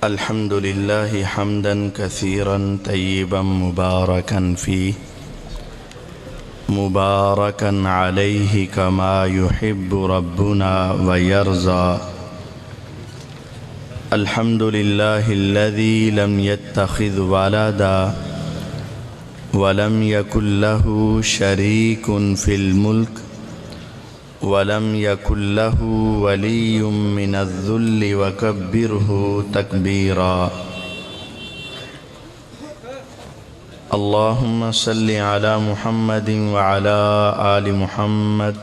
الحمد لله حمدا كثيرا طيبا مباركا فيه مباركا عليه كما يحب ربنا ويرضى. الحمد لله الذي لم يتخذ ولدا ولم يكن له شريك في الملك ولم يكن له ولي من الذل وكبره تكبيرا. اللهم صل على محمد وعلى آل محمد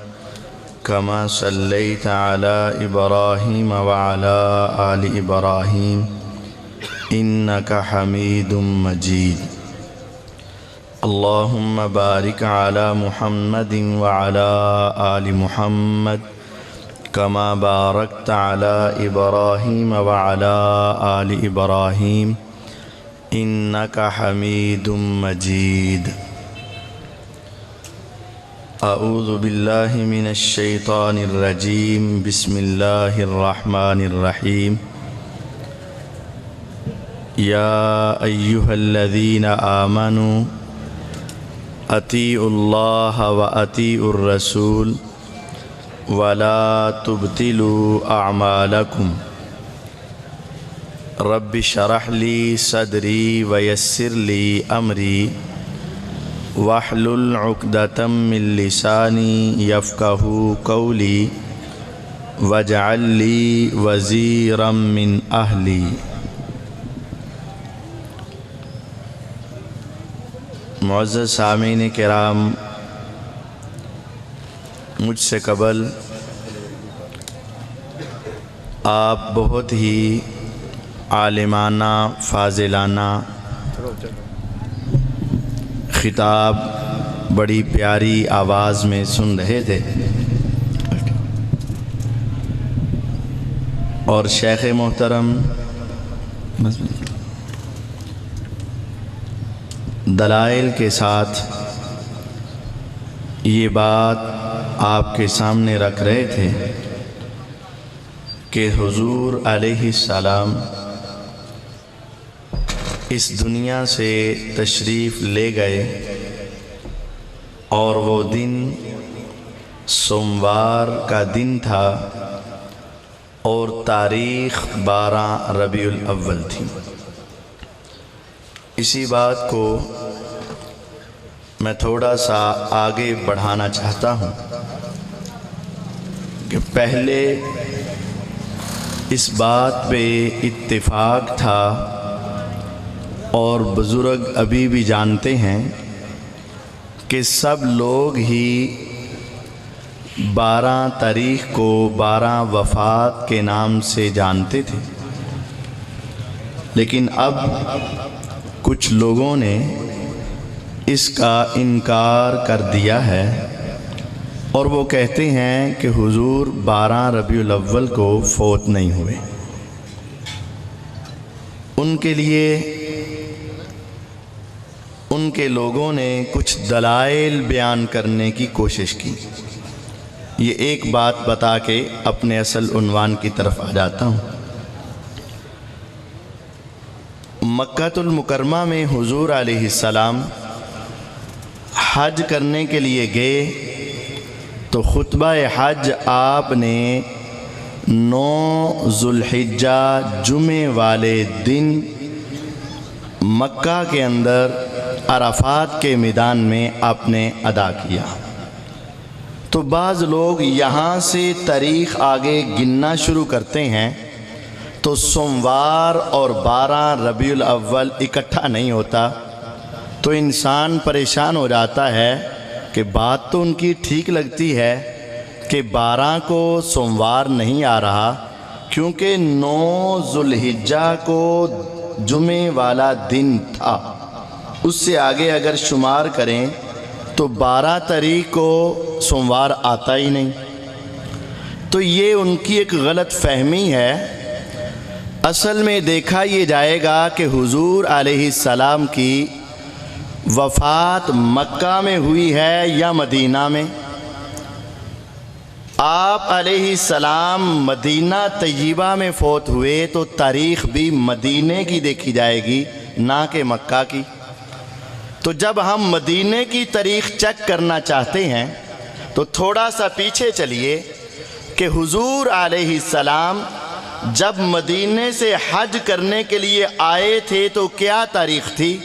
كما صليت على إبراهيم وعلى آل إبراهيم إنك حميد مجيد. اللهم بارك على محمد وعلى آل محمد كما باركت على إبراهيم وعلى آل إبراهيم إنك حميد مجيد. أعوذ بالله من الشيطان الرجيم. بسم الله الرحمن الرحيم. يا أيها الذين آمنوا اطیعوا اللہ واطیعوا الرسول ولا تبطلوا اعمالکم. رب اشرح لی صدری ویسر لی امری واحلل عقدۃ من لسانی یفقہوا قولی واجعل لی وزیرا من اہلی. معزز سامعین کرام، مجھ سے قبل آپ بہت ہی عالمانہ فاضلانہ خطاب بڑی پیاری آواز میں سن رہے تھے، اور شیخ محترم دلائل کے ساتھ یہ بات آپ کے سامنے رکھ رہے تھے کہ حضور علیہ السلام اس دنیا سے تشریف لے گئے، اور وہ دن سوموار کا دن تھا اور تاریخ 12 ربیع الاول تھی. اسی بات کو میں تھوڑا سا آگے بڑھانا چاہتا ہوں کہ پہلے اس بات پہ اتفاق تھا، اور بزرگ ابھی بھی جانتے ہیں کہ سب لوگ ہی 12 تاریخ کو 12 وفات کے نام سے جانتے تھے، لیکن اب کچھ لوگوں نے اس کا انکار کر دیا ہے، اور وہ کہتے ہیں کہ حضور 12 ربیع الاول کو فوت نہیں ہوئے. ان کے لیے ان کے لوگوں نے کچھ دلائل بیان کرنے کی کوشش کی. یہ ایک بات بتا کے اپنے اصل عنوان کی طرف آ جاتا ہوں. مکہ المکرمہ میں حضور علیہ السلام حج کرنے کے لیے گئے تو خطبہ حج آپ نے 9 ذوالحجہ جمعے والے دن مکہ کے اندر عرفات کے میدان میں آپ نے ادا کیا. تو بعض لوگ یہاں سے تاریخ آگے گننا شروع کرتے ہیں تو سوموار اور 12 ربیع الاول اکٹھا نہیں ہوتا، تو انسان پریشان ہو جاتا ہے کہ بات تو ان کی ٹھیک لگتی ہے کہ 12 کو سوموار نہیں آ رہا، کیونکہ 9 ذوالحجہ کو جمعے والا دن تھا. اس سے آگے اگر شمار کریں تو 12 تاریخ کو سوموار آتا ہی نہیں. تو یہ ان کی ایک غلط فہمی ہے. اصل میں دیکھا یہ جائے گا کہ حضور علیہ السلام کی وفات مکہ میں ہوئی ہے یا مدینہ میں. آپ علیہ السلام مدینہ طیبہ میں فوت ہوئے تو تاریخ بھی مدینے کی دیکھی جائے گی نہ کہ مکہ کی۔ تو جب ہم مدینے کی تاریخ چیک کرنا چاہتے ہیں تو تھوڑا سا پیچھے چلیے کہ حضور علیہ السلام جب مدینے سے حج کرنے کے لیے آئے تھے تو کیا تاریخ تھی؟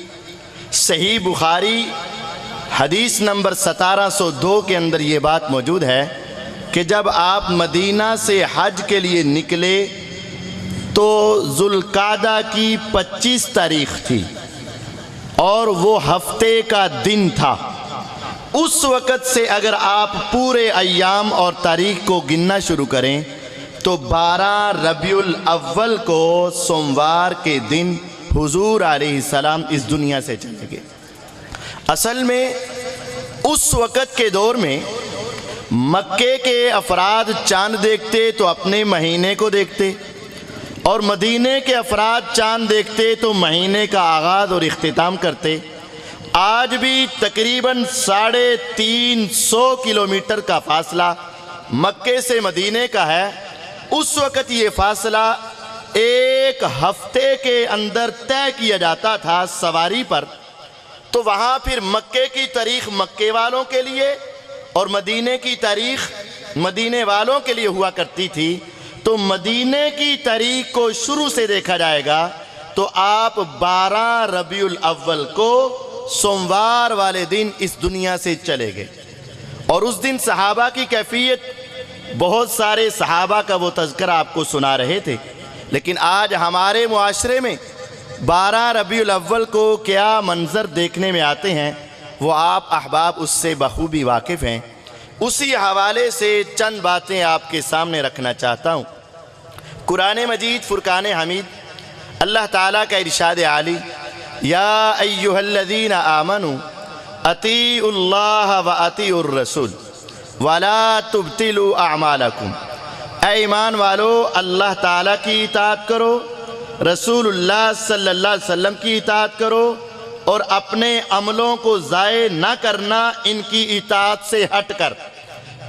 صحیح بخاری حدیث نمبر 1702 کے اندر یہ بات موجود ہے کہ جب آپ مدینہ سے حج کے لیے نکلے تو ذوالقعدہ کی 25 تاریخ تھی اور وہ ہفتے کا دن تھا۔ اس وقت سے اگر آپ پورے ایام اور تاریخ کو گننا شروع کریں تو 12 ربیع الاول کو سوموار کے دن حضور علیہ السلام اس دنیا سے چلے گئے۔ اصل میں اس وقت کے دور میں مکے کے افراد چاند دیکھتے تو اپنے مہینے کو دیکھتے اور مدینے کے افراد چاند دیکھتے تو مہینے کا آغاز اور اختتام کرتے۔ آج بھی تقریباً 350 کلومیٹر کا فاصلہ مکے سے مدینے کا ہے۔ اس وقت یہ فاصلہ ایک ہفتے کے اندر طے کیا جاتا تھا سواری پر۔ تو وہاں پھر مکے کی تاریخ مکے والوں کے لیے اور مدینے کی تاریخ مدینے والوں کے لیے ہوا کرتی تھی۔ تو مدینے کی تاریخ کو شروع سے دیکھا جائے گا تو آپ 12 ربیع الاول کو سوموار والے دن اس دنیا سے چلے گئے۔ اور اس دن صحابہ کی کیفیت، بہت سارے صحابہ کا وہ تذکرہ آپ کو سنا رہے تھے، لیکن آج ہمارے معاشرے میں 12 ربیع الاول کو کیا منظر دیکھنے میں آتے ہیں وہ آپ احباب اس سے بخوبی واقف ہیں۔ اسی حوالے سے چند باتیں آپ کے سامنے رکھنا چاہتا ہوں۔ قرآن مجید فرقان حمید اللہ تعالیٰ کا ارشاد عالی، یا ایہا الذین آمنوا اطیعوا اللہ و اطیعوا الرسول ولا تبطلوا اعمالکم، اے ایمان والو اللہ تعالیٰ کی اطاعت کرو، رسول اللہ صلی اللہ علیہ وسلم کی اطاعت کرو اور اپنے عملوں کو ضائع نہ کرنا ان کی اطاعت سے ہٹ کر۔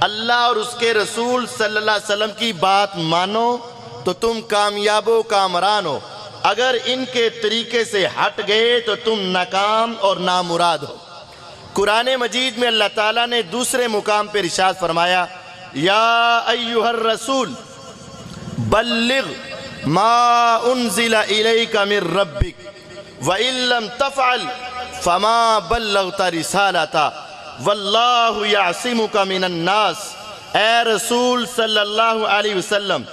اللہ اور اس کے رسول صلی اللہ علیہ وسلم کی بات مانو تو تم کامیاب و کامران ہو، اگر ان کے طریقے سے ہٹ گئے تو تم ناکام اور نامراد ہو۔ قرآن مجید میں اللہ تعالیٰ نے دوسرے مقام پر ارشاد فرمایا، یا ایہا الرسول بلغ ما انزل الیک من ربک وَإِن لَّمْ تَفْعَلْ فَمَا بَلَّغْتَ رِسَالَتَهُ وَاللَّهُ يَعْصِمُكَ مِنَ النَّاسِ، اے رسول صلی اللہ علیہ وسلم،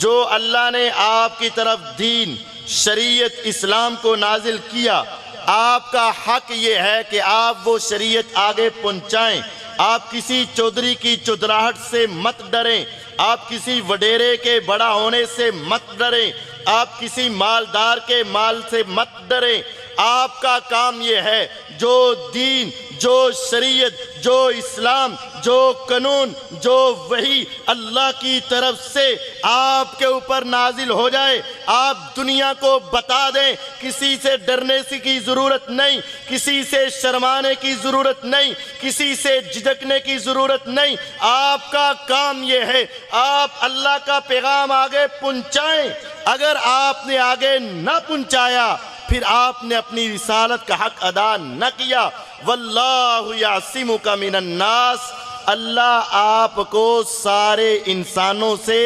جو اللہ نے آپ کی طرف دین شریعت اسلام کو نازل کیا، آپ کا حق یہ ہے کہ آپ وہ شریعت آگے پہنچائیں۔ آپ کسی چودھری کی چودراہٹ سے مت ڈریں، آپ کسی وڈیرے کے بڑا ہونے سے مت ڈریں، آپ کسی مالدار کے مال سے مت ڈریں۔ آپ کا کام یہ ہے جو دین، جو شریعت، جو اسلام، جو قانون، جو وحی اللہ کی طرف سے آپ کے اوپر نازل ہو جائے آپ دنیا کو بتا دیں۔ کسی سے ڈرنے کی ضرورت نہیں، کسی سے شرمانے کی ضرورت نہیں، کسی سے جھجکنے کی ضرورت نہیں۔ آپ کا کام یہ ہے آپ اللہ کا پیغام آگے پہنچائیں۔ اگر آپ نے آگے نہ پہنچایا پھر آپ نے اپنی رسالت کا حق ادا نہ کیا۔ واللہ یعصمک من الناس، اللہ آپ کو سارے انسانوں سے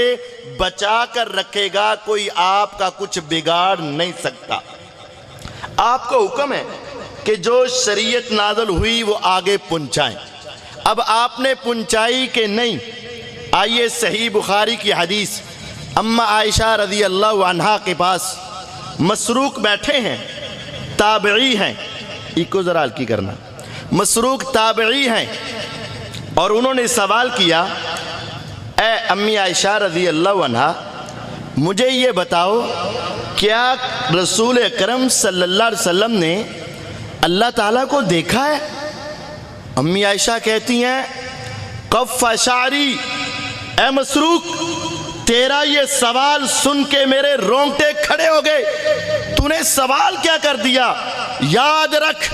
بچا کر رکھے گا، کوئی آپ کا کچھ بگاڑ نہیں سکتا۔ آپ کو حکم ہے کہ جو شریعت نازل ہوئی وہ آگے پہنچائیں۔ اب آپ نے پہنچائی کہ نہیں؟ آئیے صحیح بخاری کی حدیث، اماں عائشہ رضی اللہ عنہا کے پاس مسروق بیٹھے ہیں، تابعی ہیں، ایک ذرا ہلکی کرنا، مسروق تابعی ہیں، اور انہوں نے سوال کیا، اے امی عائشہ رضی اللہ عنہا مجھے یہ بتاؤ کیا رسول اکرم صلی اللہ علیہ وسلم نے اللہ تعالیٰ کو دیکھا ہے؟ امی عائشہ کہتی ہیں قف شعری، اے مسروق تیرا یہ سوال سن کے میرے رونگٹے کھڑے ہو گئے، تو نے سوال کیا کر دیا؟ یاد رکھ،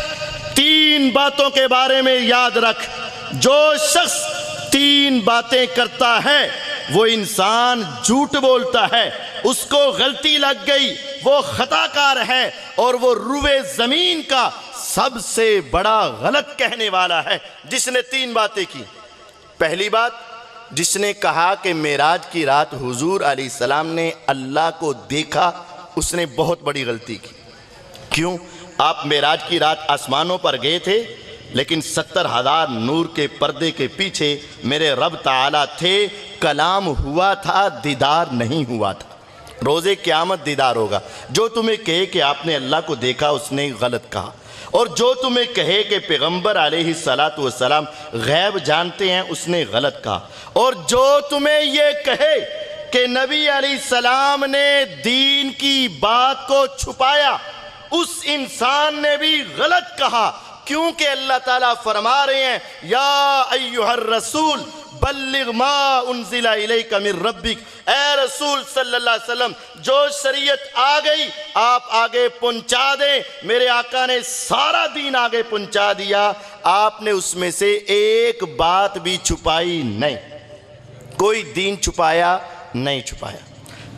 3 باتوں کے بارے میں یاد رکھ۔ جو شخص تین باتیں کرتا ہے وہ انسان جھوٹ بولتا ہے، اس کو غلطی لگ گئی، وہ خطا کار ہے، اور وہ روئے زمین کا سب سے بڑا غلط کہنے والا ہے جس نے تین باتیں کی۔ پہلی بات، جس نے کہا کہ معراج کی رات حضور علیہ السلام نے اللہ کو دیکھا، اس نے بہت بڑی غلطی کی۔ کیوں؟ آپ معراج کی رات آسمانوں پر گئے تھے، لیکن 70,000 نور کے پردے کے پیچھے میرے رب تعالیٰ تھے، کلام ہوا تھا، دیدار نہیں ہوا تھا۔ روز قیامت دیدار ہوگا۔ جو تمہیں کہے کہ آپ نے اللہ کو دیکھا، اس نے غلط کہا، اور جو تمہیں کہے کہ پیغمبر علیہ السلام غیب جانتے ہیں، اس نے غلط کہا، اور جو تمہیں یہ کہے کہ نبی علیہ السلام نے دین کی بات کو چھپایا، اس انسان نے بھی غلط کہا، کیونکہ اللہ تعالیٰ فرما رہے ہیں یا ایھا الرسول بلغ ما انزل الیک من ربک، اے رسول صلی اللہ علیہ وسلم جو شریعت آ گئی آپ آگے پہنچا دیں۔ میرے آقا نے سارا دین آگے پہنچا دیا، آپ نے اس میں سے ایک بات بھی چھپائی نہیں، کوئی دین چھپایا نہیں چھپایا،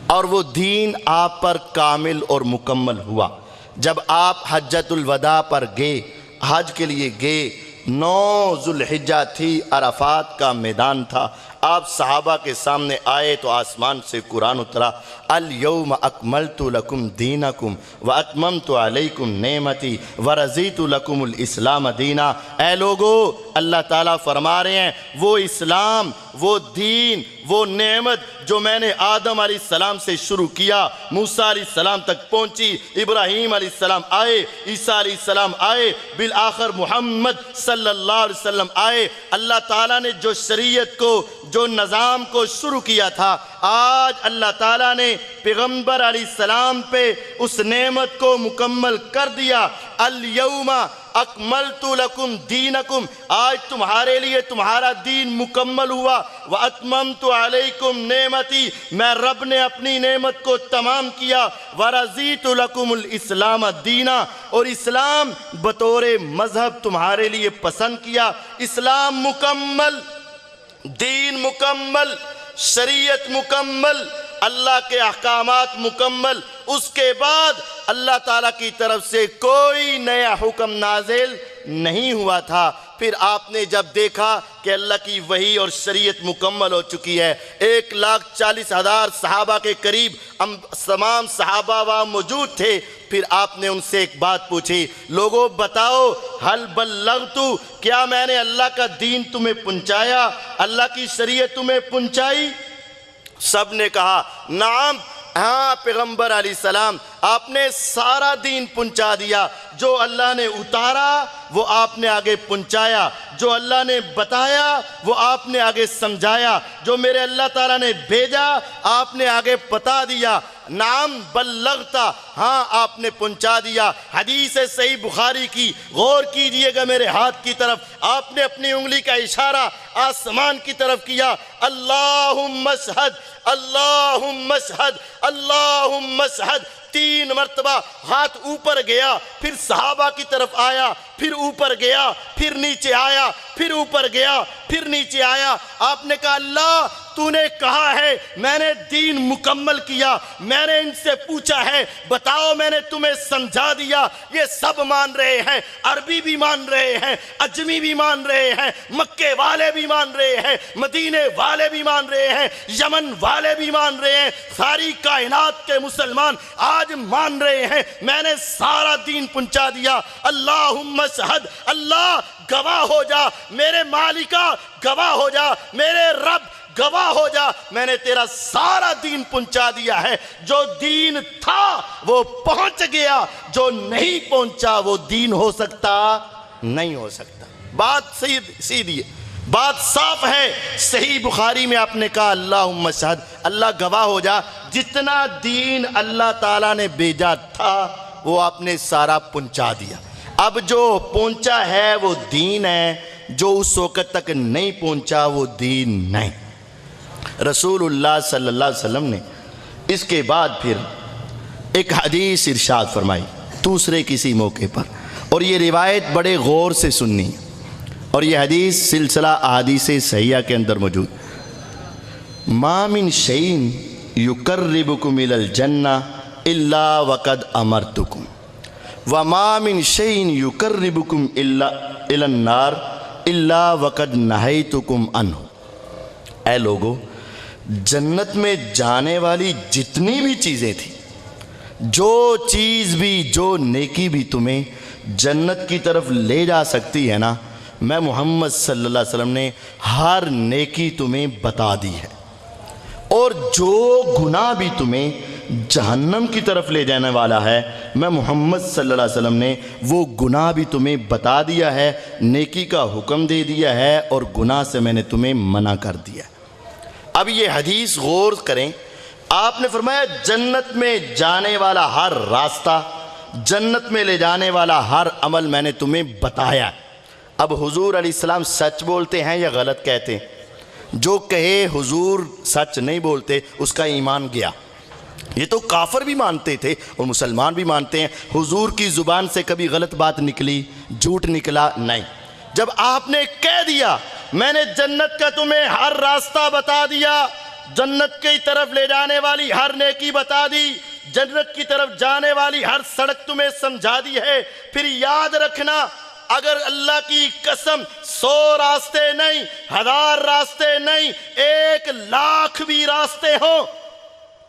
اور وہ دین آپ پر کامل اور مکمل ہوا۔ جب آپ حجۃ الوداع پر گئے، حج کے لیے گئے، 9 ذوالحجہ تھی، عرفات کا میدان تھا، آپ صحابہ کے سامنے آئے تو آسمان سے قرآن اترا، الیوم اکملت لکم دینکم واتممت علیکم نعمتی ورضیت لکم الاسلام دینا۔ اے لوگو، اللہ تعالیٰ فرما رہے ہیں وہ اسلام، وہ دین، وہ نعمت جو میں نے آدم علیہ السلام سے شروع کیا، موسیٰ علیہ السلام تک پہنچی، ابراہیم علیہ السلام آئے، عیسیٰ علیہ السلام آئے، بالآخر محمد صلی اللہ علیہ وسلم آئے۔ اللہ تعالیٰ نے جو شریعت کو، جو نظام کو شروع کیا تھا، آج اللہ تعالیٰ نے پیغمبر علیہ السلام پہ اس نعمت کو مکمل کر دیا۔ الیوم اکملت لکم دینکم، آج تمہارے لیے تمہارا دین مکمل ہوا، واتممت علیکم نعمتی، میں رب نے اپنی نعمت کو تمام کیا، ورضیت لکم الاسلام دینا، اور اسلام بطور مذہب تمہارے لیے پسند کیا۔ اسلام مکمل، دین مکمل، شریعت مکمل، اللہ کے احکامات مکمل، اس کے بعد اللہ تعالیٰ کی طرف سے کوئی نیا حکم نازل نہیں ہوا تھا۔ پھر آپ نے جب دیکھا کہ اللہ کی وحی اور شریعت مکمل ہو چکی ہے، 1,40,000 صحابہ کے قریب تمام صحابہ وہاں موجود تھے، پھر آپ نے ان سے ایک بات پوچھی، لوگوں بتاؤ حل بلغت، کیا میں نے اللہ کا دین تمہیں پہنچایا، اللہ کی شریعت تمہیں پہنچائی؟ سب نے کہا نعم، ہاں پیغمبر علیہ السلام آپ نے سارا دین پہنچا دیا، جو اللہ نے اتارا وہ آپ نے آگے پہنچایا، جو اللہ نے بتایا وہ آپ نے آگے سمجھایا، جو میرے اللہ تعالیٰ نے بھیجا آپ نے آگے بتا دیا۔ نعم بلغتا، ہاں آپ نے پہنچا دیا۔ حدیث صحیح بخاری کی غور کیجئے گا میرے ہاتھ کی طرف، آپ نے اپنی انگلی کا اشارہ آسمان کی طرف کیا، اللہم اشہد اللہم اشہد اللہم اشہد، 3 مرتبہ ہاتھ اوپر گیا، پھر صحابہ کی طرف آیا، پھر اوپر گیا، پھر نیچے آیا، پھر اوپر گیا، پھر نیچے آیا۔ آپ نے کہا اللہ تو نے کہا ہے میں نے دین مکمل کیا، میں نے ان سے پوچھا ہے بتاؤ، میں نے تمہیں سمجھا دیا، یہ سب مان رہے ہیں، عربی بھی مان رہے ہیں، عجمی بھی مان رہے ہیں، مکے والے بھی مان رہے ہیں، مدینے والے بھی مان رہے ہیں، یمن والے بھی مان رہے ہیں، ساری کائنات کے مسلمان آج مان رہے ہیں میں نے سارا دین پہنچا دیا۔ اللہم اشہد، اللہ گواہ ہو جا، میرے مالکہ گواہ ہو جا، میرے رب گواہ ہو جا، میں نے تیرا سارا دین پہنچا دیا ہے۔ جو دین تھا وہ پہنچ گیا، جو نہیں پہنچا وہ دین ہو سکتا نہیں ہو سکتا۔ بات سیدھی ہے، بات صاف ہے۔ صحیح بخاری میں آپ نے کہا اللہم اشہد، اللہ گواہ ہو جا، جتنا دین اللہ تعالیٰ نے بھیجا تھا وہ آپ نے سارا پہنچا دیا۔ اب جو پہنچا ہے وہ دین ہے، جو اس وقت تک نہیں پہنچا وہ دین نہیں۔ رسول اللہ صلی اللہ علیہ وسلم نے اس کے بعد پھر ایک حدیث ارشاد فرمائی دوسرے کسی موقع پر، اور یہ روایت بڑے غور سے سننی ہے۔ اور یہ حدیث سلسلہ احادیث صحیحہ کے اندر موجود. ما من شیء یقربکم الی الجنہ الا وقد امرتکم وما من شیء یقربکم الی النار الا وقد نہیتکم عنہ. اے لوگو، جنت میں جانے والی جتنی بھی چیزیں تھیں، جو چیز بھی، جو نیکی بھی تمہیں جنت کی طرف لے جا سکتی ہے نا، میں محمد صلی اللہ علیہ وسلم نے ہر نیکی تمہیں بتا دی ہے. اور جو گناہ بھی تمہیں جہنم کی طرف لے جانے والا ہے، میں محمد صلی اللہ علیہ وسلم نے وہ گناہ بھی تمہیں بتا دیا ہے، نیکی کا حکم دے دیا ہے، اور گناہ سے میں نے تمہیں منع کر دیا ہے. اب یہ حدیث غور کریں. آپ نے فرمایا جنت میں جانے والا ہر راستہ، جنت میں لے جانے والا ہر عمل میں نے تمہیں بتایا. اب حضور علیہ السلام سچ بولتے ہیں یا غلط کہتے ہیں؟ جو کہے حضور سچ نہیں بولتے اس کا ایمان گیا. یہ تو کافر بھی مانتے تھے اور مسلمان بھی مانتے ہیں. حضور کی زبان سے کبھی غلط بات نکلی، جھوٹ نکلا نہیں. جب آپ نے کہہ دیا میں نے جنت کا تمہیں ہر راستہ بتا دیا، جنت کی طرف لے جانے والی ہر نیکی بتا دی، جنت کی طرف جانے والی ہر سڑک تمہیں سمجھا دی ہے، پھر یاد رکھنا اگر اللہ کی قسم 100 راستے نہیں، 1000 راستے نہیں، 1,00,000 بھی راستے ہوں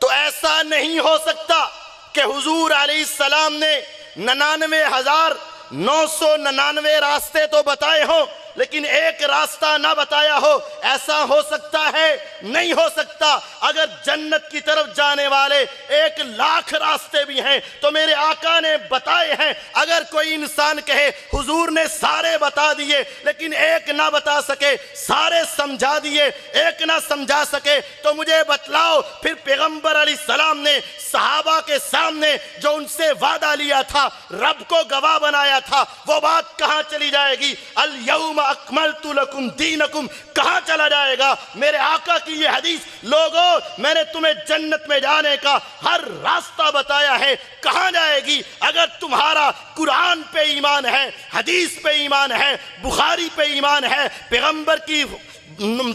تو ایسا نہیں ہو سکتا کہ حضور علیہ السلام نے 99,999 راستے تو بتائے ہوں لیکن ایک راستہ نہ بتایا ہو. ایسا ہو سکتا ہے؟ نہیں ہو سکتا. اگر جنت کی طرف جانے والے 1,00,000 راستے بھی ہیں تو میرے آقا نے بتائے ہیں. اگر کوئی انسان کہے حضور نے سارے بتا دیے لیکن ایک نہ بتا سکے، سارے سمجھا دیے ایک نہ سمجھا سکے، تو مجھے بتلاؤ پھر پیغمبر علیہ السلام نے صحابہ کے سامنے جو ان سے وعدہ لیا تھا، رب کو گواہ بنایا تھا، وہ بات کہاں چلی جائے گی؟ الیوم اکملت لکم دینکم کہاں چلا جائے گا؟ میرے آقا کی یہ حدیث، لوگوں میں نے تمہیں جنت میں جانے کا ہر راستہ بتایا ہے، کہاں جائے گی؟ اگر تمہارا قرآن پہ ایمان ہے، حدیث پہ ایمان ہے، بخاری پہ ایمان ہے، پیغمبر کی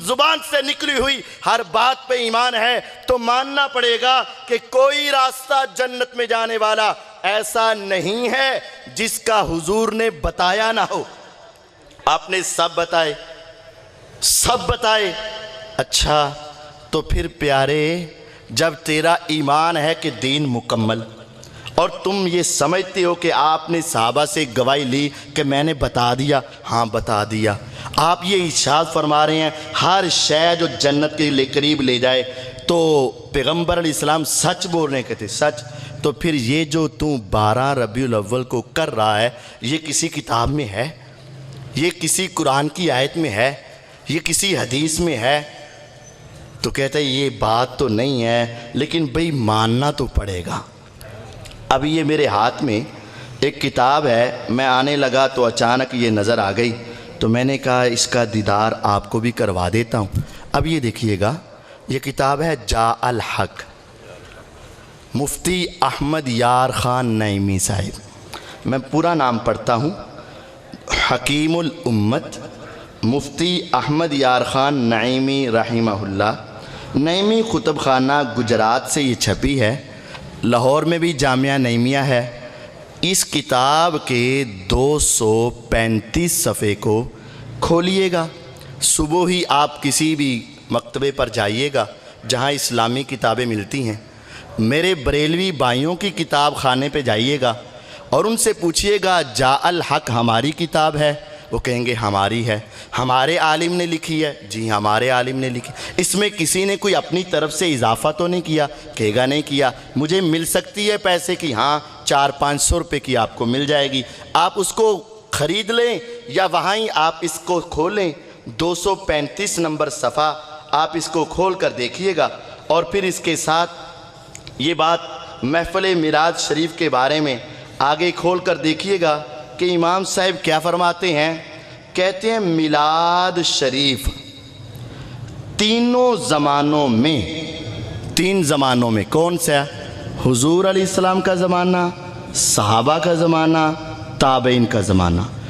زبان سے نکلی ہوئی ہر بات پہ ایمان ہے، تو ماننا پڑے گا کہ کوئی راستہ جنت میں جانے والا ایسا نہیں ہے جس کا حضور نے بتایا نہ ہو. آپ نے سب بتائے، سب بتائے. اچھا تو پھر پیارے، جب تیرا ایمان ہے کہ دین مکمل اور تم یہ سمجھتے ہو کہ آپ نے صحابہ سے گواہی لی کہ میں نے بتا دیا، ہاں بتا دیا، آپ یہ ارشاد فرما رہے ہیں ہر شے جو جنت کے لے قریب لے جائے، تو پیغمبر علیہ السلام سچ بول رہے کہتے سچ. تو پھر یہ جو تو 12 ربیع الاول کو کر رہا ہے، یہ کسی کتاب میں ہے؟ یہ کسی قرآن کی آیت میں ہے؟ یہ کسی حدیث میں ہے؟ تو کہتا ہے یہ بات تو نہیں ہے لیکن بھئی ماننا تو پڑے گا. اب یہ میرے ہاتھ میں ایک کتاب ہے، میں آنے لگا تو اچانک یہ نظر آ گئی تو میں نے کہا اس کا دیدار آپ کو بھی کروا دیتا ہوں. اب یہ دیکھیے گا، یہ کتاب ہے جاء الحق، مفتی احمد یار خان نعیمی صاحب. میں پورا نام پڑھتا ہوں، حکیم الامت مفتی احمد یار خان نعیمی رحمہ اللہ. نعیمی کتب خانہ گجرات سے یہ چھپی ہے، لاہور میں بھی جامعہ نعیمیہ ہے. اس کتاب کے 235 صفحے کو کھولیے گا. صبح ہی آپ کسی بھی مکتبے پر جائیے گا جہاں اسلامی کتابیں ملتی ہیں، میرے بریلوی بھائیوں کی کتاب خانے پہ جائیے گا اور ان سے پوچھئے گا جاء الحق ہماری کتاب ہے؟ وہ کہیں گے ہماری ہے. ہمارے عالم نے لکھی ہے؟ جی ہمارے عالم نے لکھی. اس میں کسی نے کوئی اپنی طرف سے اضافہ تو نہیں کیا؟ کہے گا نہیں کیا. مجھے مل سکتی ہے پیسے کی؟ ہاں 400-500 روپے کی آپ کو مل جائے گی. آپ اس کو خرید لیں یا وہاں ہی آپ اس کو کھولیں. 235 نمبر صفحہ آپ اس کو کھول کر دیکھیے گا. اور پھر اس کے ساتھ یہ بات محفل معراج شریف کے بارے میں آگے کھول کر دیکھیے گا کہ امام صاحب کیا فرماتے ہیں. کہتے ہیں میلاد شریف تینوں زمانوں میں، 3 زمانوں میں، کون سا؟ حضور علیہ السلام کا زمانہ، صحابہ کا زمانہ، تابعین کا زمانہ.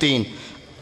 3।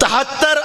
73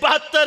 72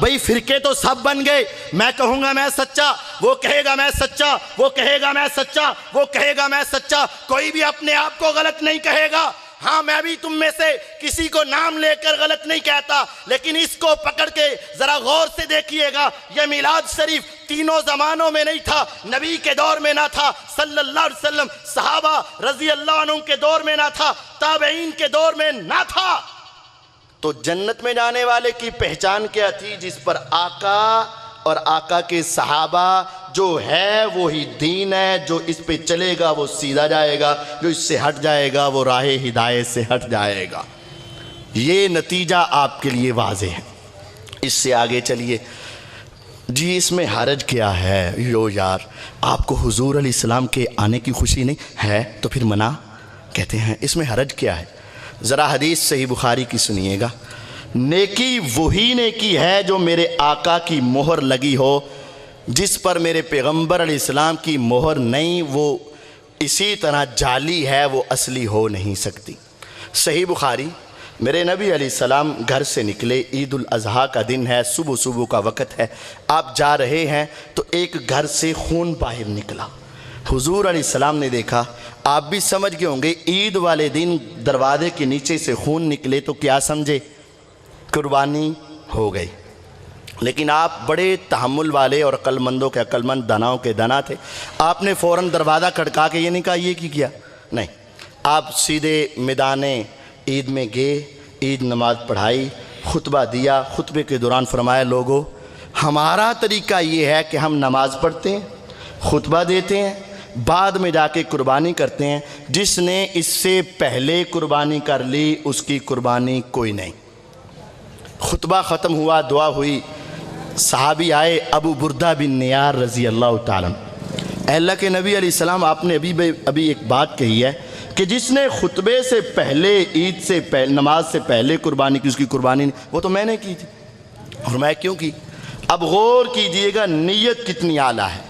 بھئی فرقے تو سب بن گئے، میں کہوں گا میں سچا، وہ کہے گا میں سچا، وہ کہے گا میں سچا، وہ کہے گا میں سچا، کوئی بھی اپنے آپ کو غلط نہیں کہے گا۔ ہاں میں بھی تم میں سے کسی کو نام لے کر غلط نہیں کہتا، لیکن اس کو پکڑ کے ذرا غور سے دیکھیے گا، یہ میلاد شریف تینوں زمانوں میں نہیں تھا، نبی کے دور میں نہ تھا صلی اللہ علیہ وسلم، صحابہ رضی اللہ عنہ کے دور میں نہ تھا، تابعین کے دور میں نہ تھا۔ تو جنت میں جانے والے کی پہچان کیا تھی؟ جس پر آقا اور آقا کے صحابہ جو ہے وہی دین ہے، جو اس پہ چلے گا وہ سیدھا جائے گا، جو اس سے ہٹ جائے گا وہ راہ ہدایت سے ہٹ جائے گا۔ یہ نتیجہ آپ کے لیے واضح ہے۔ اس سے آگے چلیے، جی اس میں حرج کیا ہے؟ یو یار آپ کو حضور علیہ السلام کے آنے کی خوشی نہیں ہے تو پھر منع کہتے ہیں، اس میں حرج کیا ہے؟ ذرا حدیث صحیح بخاری کی سنیے گا، نیکی وہی نیکی ہے جو میرے آقا کی مہر لگی ہو، جس پر میرے پیغمبر علیہ السلام کی مہر نہیں، وہ اسی طرح جعلی ہے، وہ اصلی ہو نہیں سکتی۔ صحیح بخاری، میرے نبی علیہ السلام گھر سے نکلے، عید الاضحیٰ کا دن ہے، صبح کا وقت ہے، آپ جا رہے ہیں تو ایک گھر سے خون باہر نکلا، حضور علیہ السلام نے دیکھا، آپ بھی سمجھ گئے ہوں گے عید والے دن دروازے کے نیچے سے خون نکلے تو کیا سمجھے؟ قربانی ہو گئی۔ لیکن آپ بڑے تحمل والے اور عقل مندوں کے عقل مند، داناؤں کے دانا تھے، آپ نے فوراً دروازہ کھٹکا کے یہ نہیں کہا یہ کی کیا، نہیں، آپ سیدھے میدان عید میں گئے، عید نماز پڑھائی، خطبہ دیا، خطبے کے دوران فرمایا لوگو ہمارا طریقہ یہ ہے کہ ہم نماز پڑھتے ہیں، خطبہ دیتے ہیں، بعد میں جا کے قربانی کرتے ہیں، جس نے اس سے پہلے قربانی کر لی اس کی قربانی کوئی نہیں۔ خطبہ ختم ہوا، دعا ہوئی، صحابی آئے ابو بردہ بن نیار رضی اللہ تعالیٰ عنہ، اے اللہ کے نبی علیہ السلام آپ نے ابھی ایک بات کہی ہے کہ جس نے خطبے سے پہلے عید سے پہلے نماز سے پہلے قربانی کی اس کی قربانی نہیں، وہ تو میں نے کی تھی، اور میں کیوں کی؟ اب غور کیجئے گا نیت کتنی اعلیٰ ہے،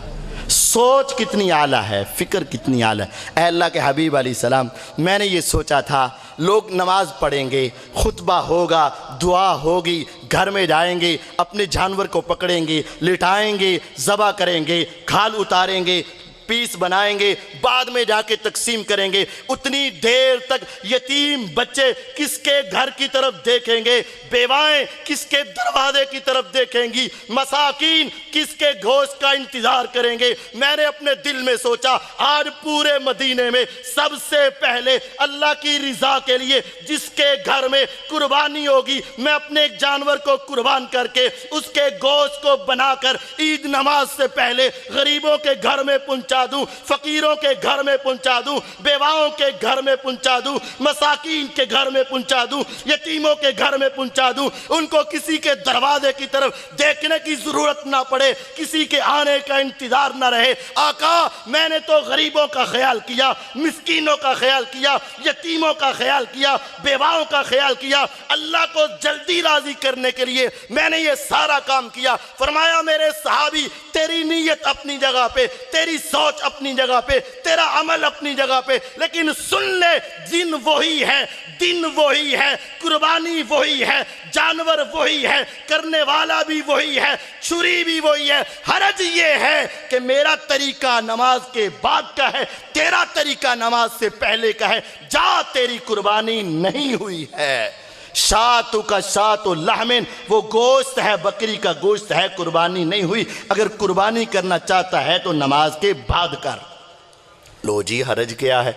سوچ کتنی اعلیٰ ہے، فکر کتنی اعلیٰ ہے۔ اے اللہ کے حبیب علیہ السلام میں نے یہ سوچا تھا لوگ نماز پڑھیں گے، خطبہ ہوگا، دعا ہوگی، گھر میں جائیں گے، اپنے جانور کو پکڑیں گے، لٹائیں گے، ذبح کریں گے، کھال اتاریں گے، پیس بنائیں گے، بعد میں جا کے تقسیم کریں گے، اتنی دیر تک یتیم بچے کس کے گھر کی طرف دیکھیں گے، بیوائیں کس کے دروازے کی طرف دیکھیں گی، مساکین کس کے گوشت کا انتظار کریں گے۔ میں نے اپنے دل میں سوچا آج پورے مدینے میں سب سے پہلے اللہ کی رضا کے لیے جس کے گھر میں قربانی ہوگی، میں اپنے ایک جانور کو قربان کر کے اس کے گوشت کو بنا کر عید نماز سے پہلے غریبوں کے گھر میں پہنچا دوں، فقیروں کے گھر میں پہنچا دوں، بیواؤں کے گھر میں پہنچا دوں، مساکین کے گھر میں پہنچا دوں، یتیموں کے گھر میں پہنچا دوں، ان کو کسی کے دروازے کی طرف دیکھنے کی ضرورت نہ پڑے، کسی کے آنے کا انتظار نہ رہے۔ آقا میں نے تو غریبوں کا خیال کیا، مسکینوں کا خیال کیا، یتیموں کا خیال کیا، بیواؤں کا خیال کیا، اللہ کو جلدی راضی کرنے کے لیے میں نے یہ سارا کام کیا۔ فرمایا میرے صحابی تیری نیت اپنی جگہ پہ، تیری سوچ اپنی جگہ پہ، تیرا عمل اپنی جگہ پہ، لیکن سن لے دن وہی ہے، دن وہی ہے، قربانی وہی ہے، جانور وہی ہے، کرنے والا بھی وہی ہے، چھری بھی وہی ہے۔ حرج یہ ہے کہ میرا طریقہ نماز کے بعد کا ہے، تیرا طریقہ نماز سے پہلے کا ہے، جا تیری قربانی نہیں ہوئی ہے۔ شاتو کا شاتو لحمن، وہ گوشت ہے، بکری کا گوشت ہے، قربانی نہیں ہوئی۔ اگر قربانی کرنا چاہتا ہے تو نماز کے بعد کر لو۔ جی حرج کیا ہے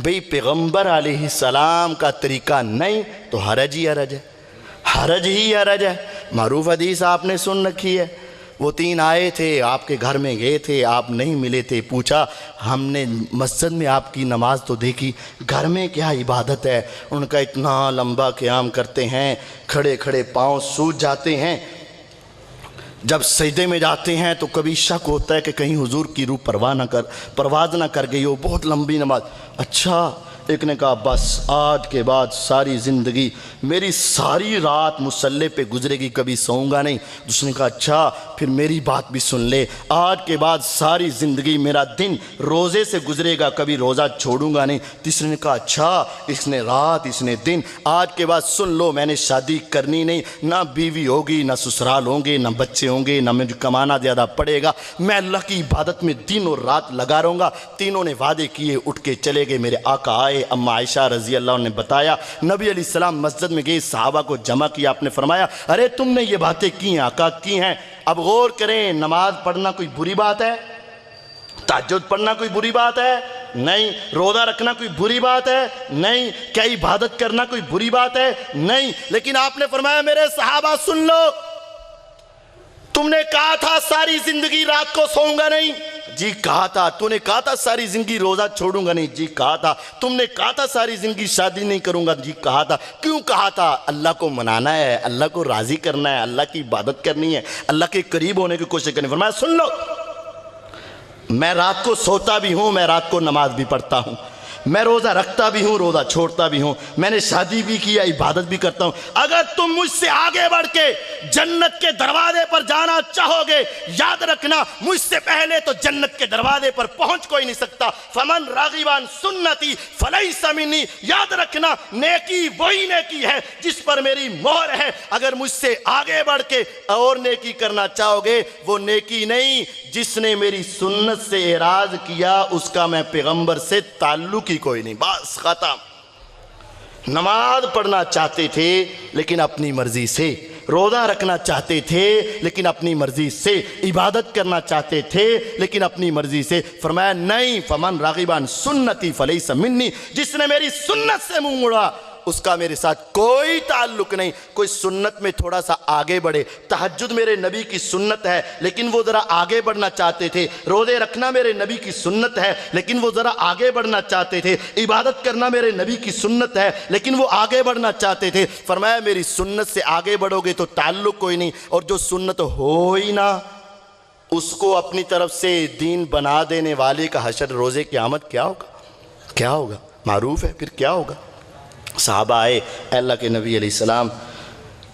بھئی؟ پیغمبر علیہ السلام کا طریقہ نہیں تو حرج ہی حرج ہے، حرج ہی حرج ہے۔ معروف حدیث آپ نے سن رکھی ہے، وہ تین آئے تھے، آپ کے گھر میں گئے تھے، آپ نہیں ملے تھے، پوچھا ہم نے مسجد میں آپ کی نماز تو دیکھی، گھر میں کیا عبادت ہے؟ ان کا اتنا لمبا قیام کرتے ہیں، کھڑے کھڑے پاؤں سوج جاتے ہیں، جب سجدے میں جاتے ہیں تو کبھی شک ہوتا ہے کہ کہیں حضور کی روح پرواز نہ کر گئی ہو، بہت لمبی نماز۔ اچھا ایک نے کہا بس آج کے بعد ساری زندگی میری ساری رات مصلی پہ گزرے گی، کبھی سوؤں گا نہیں۔ دوسرے نے کہا اچھا پھر میری بات بھی سن لے، آج کے بعد ساری زندگی میرا دن روزے سے گزرے گا، کبھی روزہ چھوڑوں گا نہیں۔ تیسرے نے کہا اچھا اس نے رات اس نے دن، آج کے بعد سن لو میں نے شادی کرنی نہیں، نہ بیوی ہوگی نہ سسرال ہوں گے نہ بچے ہوں گے نہ مجھے کمانا زیادہ پڑے گا، میں اللہ کی عبادت میں دن اور رات لگا رہوں گا۔ تینوں نے وعدے کیے، اٹھ کے چلے گئے۔ میرے آقا آئے، اما عائشہ رضی اللہ عنہ نے بتایا، نبی علیہ السلام مسجد میں گئے، صحابہ کو جمع کیا، آپ نے فرمایا ارے تم نے یہ باتیں کی ہیں آقا، کی ہیں؟ اب غور کریں، نماز پڑھنا کوئی بری بات ہے؟ تہجد پڑھنا کوئی بری بات ہے؟ نہیں۔ روزہ رکھنا کوئی بری بات ہے؟ نہیں۔ کیا عبادت کرنا کوئی بری بات ہے؟ نہیں۔ لیکن آپ نے فرمایا میرے صحابہ سن لو، تم نے کہا تھا ساری زندگی رات کو سوؤں گا نہیں، جی کہا تھا۔ تو نے کہا تھا ساری زندگی روزہ چھوڑوں گا نہیں، جی کہا تھا۔ تم نے کہا تھا ساری زندگی شادی نہیں کروں گا، جی کہا تھا۔ کیوں کہا تھا؟ اللہ کو منانا ہے، اللہ کو راضی کرنا ہے، اللہ کی عبادت کرنی ہے، اللہ کے قریب ہونے کی کوشش کرنی۔ فرمایا سن لو، میں رات کو سوتا بھی ہوں، میں رات کو نماز بھی پڑھتا ہوں، میں روزہ رکھتا بھی ہوں، روزہ چھوڑتا بھی ہوں، میں نے شادی بھی کیا، عبادت بھی کرتا ہوں۔ اگر تم مجھ سے آگے بڑھ کے جنت کے دروازے پر جانا چاہو گے، یاد رکھنا مجھ سے پہلے تو جنت کے دروازے پر پہنچ کوئی نہیں سکتا۔ فمن راغب عن سنتی فلیس منی، یاد رکھنا نیکی وہی نیکی ہے جس پر میری مہر ہے۔ اگر مجھ سے آگے بڑھ کے اور نیکی کرنا چاہو گے، وہ نیکی نہیں، جس نے میری سنت سے اعراض کیا اس کا میں پیغمبر سے تعلق ہی کوئی نہیں، بس ختم۔ نماز پڑھنا چاہتے تھے لیکن اپنی مرضی سے، روزہ رکھنا چاہتے تھے لیکن اپنی مرضی سے، عبادت کرنا چاہتے تھے لیکن اپنی مرضی سے۔ فرمایا نہیں، فمن راغب عن سنتی فلیس منی، جس نے میری سنت سے منہ موڑا اس کا میرے ساتھ کوئی تعلق نہیں۔ کوئی سنت میں تھوڑا سا آگے بڑھے، تہجد میرے نبی کی سنت ہے لیکن وہ ذرا آگے بڑھنا چاہتے تھے، روزے رکھنا میرے نبی کی سنت ہے لیکن وہ ذرا آگے بڑھنا چاہتے تھے، عبادت کرنا میرے نبی کی سنت ہے لیکن وہ آگے بڑھنا چاہتے تھے۔ فرمایا میری سنت سے آگے بڑھو گے تو تعلق کوئی نہیں، اور جو سنت ہو ہی نہ اس کو اپنی طرف سے دین بنا دینے والے کا حشر روزے قیامت کیا ہوگا؟ کیا ہوگا؟ معروف ہے، پھر کیا ہوگا؟ صحابہ آئے، اے اللہ کے نبی علیہ السلام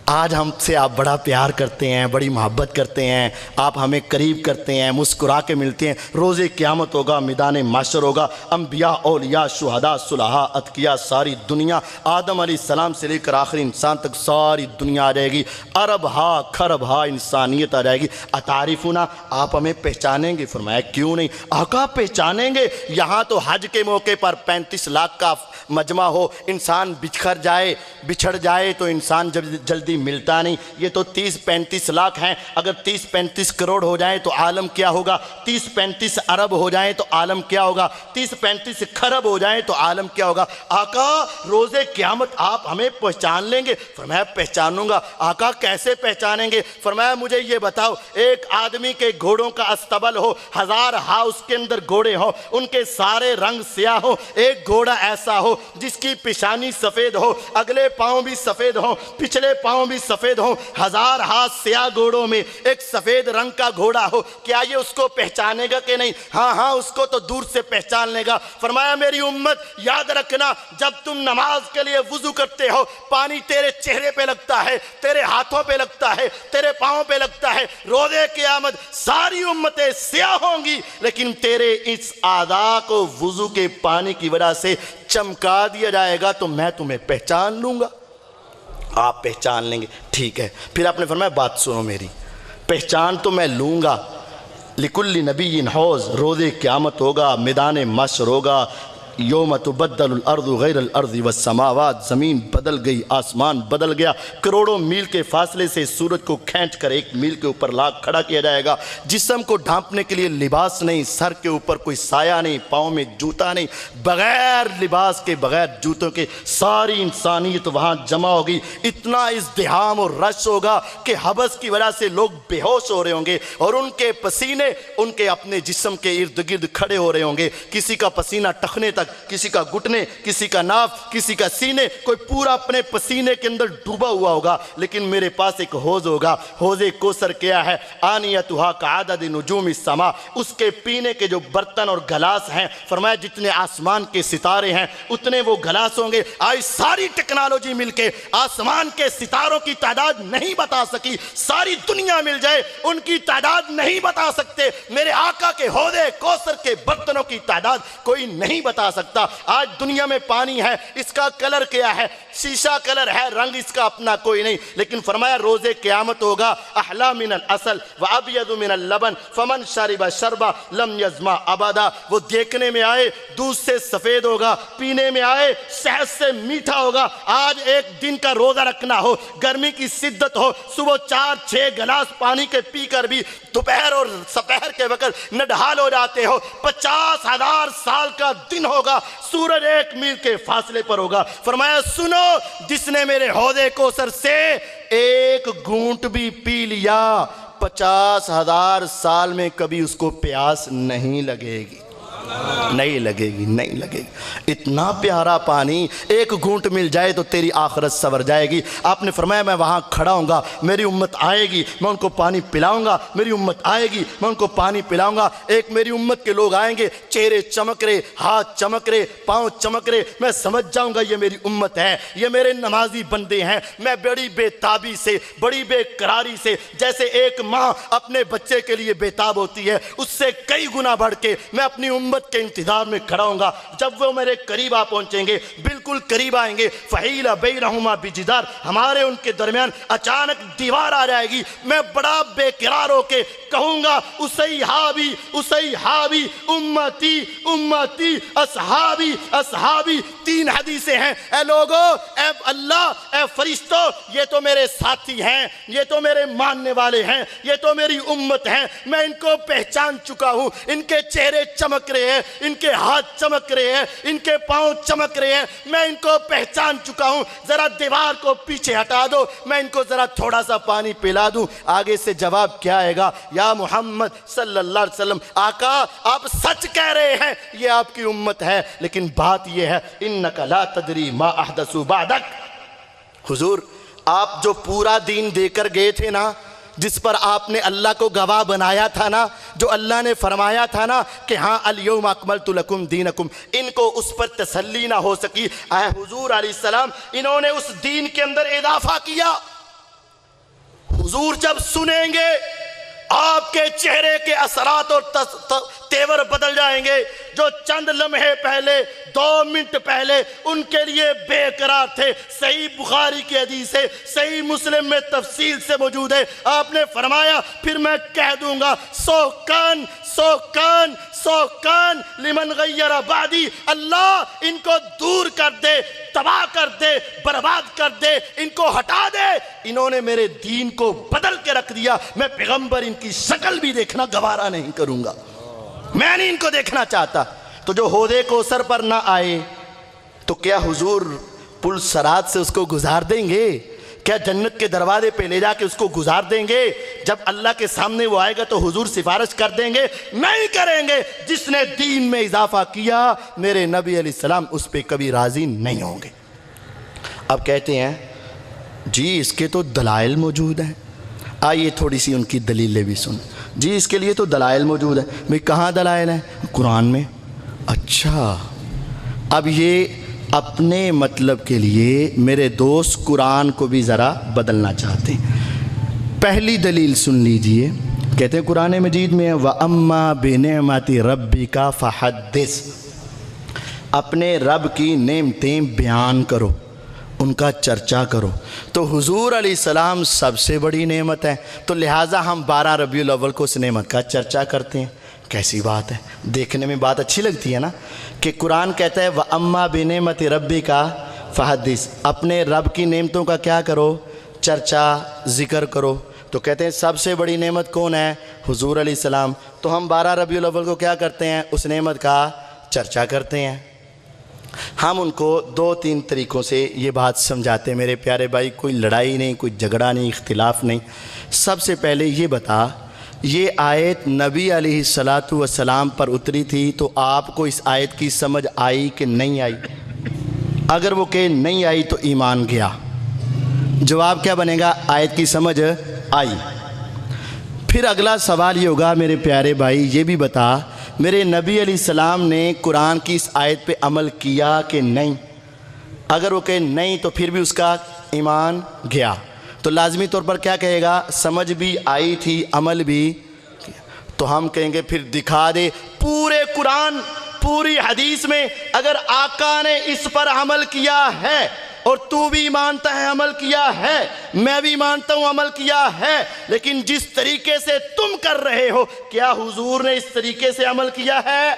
آج ہم سے آپ بڑا پیار کرتے ہیں، بڑی محبت کرتے ہیں، آپ ہمیں قریب کرتے ہیں، مسکرا کے ملتے ہیں، روز قیامت ہوگا، میدان محشر ہوگا، انبیاء اولیاء شہداء صلحاء اتقیاء ساری دنیا، آدم علیہ السلام سے لے کر آخری انسان تک ساری دنیا آ جائے گی، ارب ہا کھرب ہا انسانیت آ جائے گی۔ اتعارفونا، آپ ہمیں پہچانیں گے؟ فرمایا کیوں نہیں آقا پہچانیں گے۔ یہاں تو حج کے موقع پر 35 لاکھ کا مجمع ہو، انسان بچھڑ جائے تو انسان جلدی ملتا نہیں۔ یہ تو 30-35 لاکھ ہیں، اگر 30-35 کروڑ ہو جائیں تو عالم کیا ہوگا؟ 30-35 ارب ہو جائیں تو عالم کیا ہوگا؟ 30-35 کھرب ہو جائیں تو عالم کیا ہوگا؟ آقا روز قیامت آپ ہمیں پہچان لیں گے؟ فرمایا پہچانوں گا۔ آقا کیسے پہچانیں گے؟ فرمایا مجھے یہ بتاؤ، ایک آدمی کے گھوڑوں کا استبل ہو، 1000 اس کے اندر گھوڑے ہوں، ان کے سارے رنگ سیاہ ہو، ایک گھوڑا ایسا ہو جس کی پیشانی سفید ہو، اگلے پاؤں بھی سفید ہوں، پچھلے پاؤں بھی سفید ہوں، 1000 سیاہ گھوڑوں میں ایک سفید رنگ کا گھوڑا ہو، کیا یہ اس کو پہچانے گا کہ نہیں؟ ہاں اس کو تو دور سے پہچان لے گا۔ فرمایا میری امت یاد رکھنا، جب تم نماز کے لیے وضو کرتے ہو، پانی تیرے چہرے پہ لگتا ہے، تیرے ہاتھوں پہ لگتا ہے، تیرے پاؤں پہ لگتا ہے، روزے قیامت ساری امتیں سیاہ ہوں گی لیکن تیرے اس اعضاء کو وضو کے پانی کی وجہ سے چمکا دیا جائے گا تو میں تمہیں پہچان لوں گا۔ آپ پہچان لیں گے، ٹھیک ہے۔ پھر آپ نے فرمایا بات سنو میری، پہچان تو میں لوں گا، لکل نبی حوض، روز قیامت ہوگا، میدان محشر ہوگا، یوم تبدل الارض غیر الارض والسماوات، زمین بدل گئی، آسمان بدل گیا، کروڑوں میل کے فاصلے سے سورج کو کھینچ کر 1 میل کے اوپر لا کھڑا کیا جائے گا، جسم کو ڈھانپنے کے لیے لباس نہیں، سر کے اوپر کوئی سایہ نہیں، پاؤں میں جوتا نہیں، بغیر لباس کے بغیر جوتوں کے ساری انسانیت وہاں جمع ہوگی۔ اتنا ازدحام اور رش ہوگا کہ حبس کی وجہ سے لوگ بے ہوش ہو رہے ہوں گے اور ان کے پسینے ان کے اپنے جسم کے ارد گرد کھڑے ہو رہے ہوں گے، کسی کا پسینہ ٹخنے تک تک، کسی کا گھٹنے، کسی کا ناف، کسی کا سینے، کوئی پورا اپنے پسینے کے اندر ڈوبا ہوا ہوگا، لیکن میرے پاس ایک حوض ہوگا۔ حوض کوثر کیا ہے؟ آنیتھا کعدد نجوم السماء، اس کے پینے کے جو برتن اور گلاس ہیں، فرمایا جتنے آسمان کے ستارے ہیں اتنے وہ گلاس ہوں گے۔ آج ساری ٹیکنالوجی مل کے آسمان کے ستاروں کی تعداد نہیں بتا سکی، ساری دنیا مل جائے ان کی تعداد نہیں بتا سکتے، میرے آقا کے حوض کوثر کے برتنوں کی تعداد کوئی نہیں بتا سکتا۔ آج دنیا میں پانی ہے، اس کا کلر کیا ہے؟ شیشہ کلر ہے، رنگ اس کا اپنا کوئی نہیں، لیکن فرمایا روز قیامت ہوگا احلا من العسل وابید من اللبن فمن شرب شربا لم یظما ابدا۔ وہ دیکھنے میں آئے دودھ سے سفید ہوگا، پینے میں آئے شہد سے میٹھا ہوگا۔ آج ایک دن کا روزہ رکھنا ہو، گرمی کی شدت ہو، صبح 4-6 گلاس پانی کے پی کر بھی دوپہر اور سپہر کے وقت نڈھال ہو جاتے ہو، 50,000 سال کا دن ہوگا، سورج 1 میل کے فاصلے پر ہوگا۔ فرمایا سنو، جس نے میرے حوض کوثر سے ایک گھونٹ بھی پی لیا 50,000 سال میں کبھی اس کو پیاس نہیں لگے گی، نہیں لگے گی، نہیں لگے گی۔ اتنا پیارا پانی، ایک گھونٹ مل جائے تو تیری آخرت سنور جائے گی۔ آپ نے فرمایا میں وہاں کھڑا ہوں گا، میری امت آئے گی، میں ان کو پانی پلاؤں گا، میری امت آئے گی، میں ان کو پانی پلاؤں گا۔ ایک میری امت کے لوگ آئیں گے، چہرے چمک رہے، ہاتھ چمک رہے، پاؤں چمک رہے، میں سمجھ جاؤں گا یہ میری امت ہے، یہ میرے نمازی بندے ہیں۔ میں بڑی بے تابی سے، بڑی بے قراری سے، جیسے ایک ماں اپنے بچے کے لیے بے تاب ہوتی ہے، اس سے کئی گنا بڑھ کے میں اپنی امت کے انتظار میں کھڑا ہوں گا۔ جب وہ میرے قریب آ پہنچیں گے، بالکل قریب آئیں گے، فحیل بینہما بجدار، ہمارے ان کے درمیان اچانک دیوار آ جائے گی، میں بڑا بے قرار ہو کے کہوں گا اصحابی اصحابی امتی امتی اصحابی اصحابی۔ 3 حدیثیں ہیں، اے لوگو، اے اللہ، اے فرشتوں، یہ تو میرے ساتھی ہیں، یہ تو میرے ماننے والے ہیں، یہ تو میری امت ہیں، میں ان کو پہچان چکا ہوں، ان کے چہرے چمک رہے ہیں، ان کے ہاتھ چمک رہے ہیں، ان کے پاؤں چمک رہے ہیں، میں ان کو پہچان چکا ہوں، ذرا دیوار کو پیچھے ہٹا دو، میں ان کو ذرا تھوڑا سا پانی پلا دوں۔ آگے سے جواب کیا آئے گا؟ یا محمد صلی اللہ علیہ وسلم، آقا آپ سچ کہہ رہے ہیں، یہ آپ کی امت ہے، لیکن بات یہ ہے انک لا تدری ما احدثوا بعدک۔ حضور آپ جو پورا دین دے کر گئے تھے نا، جس پر آپ نے اللہ کو گواہ بنایا تھا نا، جو اللہ نے فرمایا تھا نا کہ ہاں الیوم اکملت لکم دینکم، ان کو اس پر تسلی نہ ہو سکی۔ اے حضور علیہ السلام، انہوں نے اس دین کے اندر اضافہ کیا۔ حضور جب سنیں گے آپ کے چہرے کے اثرات اور تیور بدل جائیں گے۔ جو چند لمحے پہلے، 2 منٹ پہلے ان کے لیے بے قرار تھے، صحیح بخاری کی حدیث ہے، صحیح مسلم میں تفصیل سے موجود ہے، آپ نے فرمایا پھر میں کہہ دوں گا سوکان سوکان سوکان لمن غیر بعدی، اللہ ان کو دور کر دے، تباہ کر دے، برباد کر دے، ان کو ہٹا دے۔ انہوں نے میرے دین کو بدل کے رکھ دیا، میں پیغمبر ان کی شکل بھی دیکھنا گوارا نہیں کروں گا، میں نہیں ان کو دیکھنا چاہتا۔ تو جو حوض کوثر پر نہ آئے تو کیا حضور پل صراط سے اس کو گزار دیں گے؟ کیا جنت کے دروازے پہ لے جا کے اس کو گزار دیں گے؟ جب اللہ کے سامنے وہ آئے گا تو حضور سفارش کر دیں گے؟ نہیں کریں گے۔ جس نے دین میں اضافہ کیا میرے نبی علیہ السلام اس پہ کبھی راضی نہیں ہوں گے۔ اب کہتے ہیں جی اس کے تو دلائل موجود ہیں، آئیے تھوڑی سی ان کی دلیلیں بھی سن۔ جی اس کے لیے تو دلائل موجود ہیں، بھئی کہاں دلائل ہیں؟ قرآن میں۔ اچھا، اب یہ اپنے مطلب کے لیے میرے دوست قرآن کو بھی ذرا بدلنا چاہتے ہیں۔ پہلی دلیل سن لیجئے، کہتے ہیں قرآن مجید میں وَأَمَّا بِنِعْمَةِ رَبِّكَ فَحَدِّثْ، اپنے رب کی نعمتیں بیان کرو، ان کا چرچا کرو۔ تو حضور علیہ السلام سب سے بڑی نعمت ہے، تو لہٰذا ہم 12 ربیع الاول کو اس نعمت کا چرچا کرتے ہیں۔ کیسی بات ہے، دیکھنے میں بات اچھی لگتی ہے نا، کہ قرآن کہتا ہے وَأَمَّا بِنِعْمَةِ رَبِّكَ فَحَدِّثْ، اپنے رب کی نعمتوں کا کیا کرو؟ چرچا، ذکر کرو۔ تو کہتے ہیں سب سے بڑی نعمت کون ہے؟ حضور علیہ السلام۔ تو ہم 12 ربیع الاول کو کیا کرتے ہیں؟ اس نعمت کا چرچا کرتے ہیں۔ ہم ان کو 2-3 طریقوں سے یہ بات سمجھاتے ہیں میرے پیارے بھائی، کوئی لڑائی نہیں، کوئی جھگڑا نہیں، اختلاف نہیں۔ سب سے پہلے یہ بتا یہ آیت نبی علیہ الصلاۃ والسلام پر اتری تھی، تو آپ کو اس آیت کی سمجھ آئی کہ نہیں آئی؟ اگر وہ کہ نہیں آئی تو ایمان گیا۔ جواب کیا بنے گا؟ آیت کی سمجھ آئی۔ پھر اگلا سوال یہ ہوگا میرے پیارے بھائی، یہ بھی بتا میرے نبی علیہ السلام نے قرآن کی اس آیت پہ عمل کیا کہ نہیں؟ اگر وہ کہ نہیں تو پھر بھی اس کا ایمان گیا، تو لازمی طور پر کیا کہے گا؟ سمجھ بھی آئی تھی، عمل بھی کیا۔ تو ہم کہیں گے پھر دکھا دے پورے قرآن پوری حدیث میں اگر آقا نے اس پر عمل کیا ہے اور تو بھی مانتا ہے عمل کیا ہے، میں بھی مانتا ہوں عمل کیا ہے، لیکن جس طریقے سے تم کر رہے ہو کیا حضور نے اس طریقے سے عمل کیا ہے؟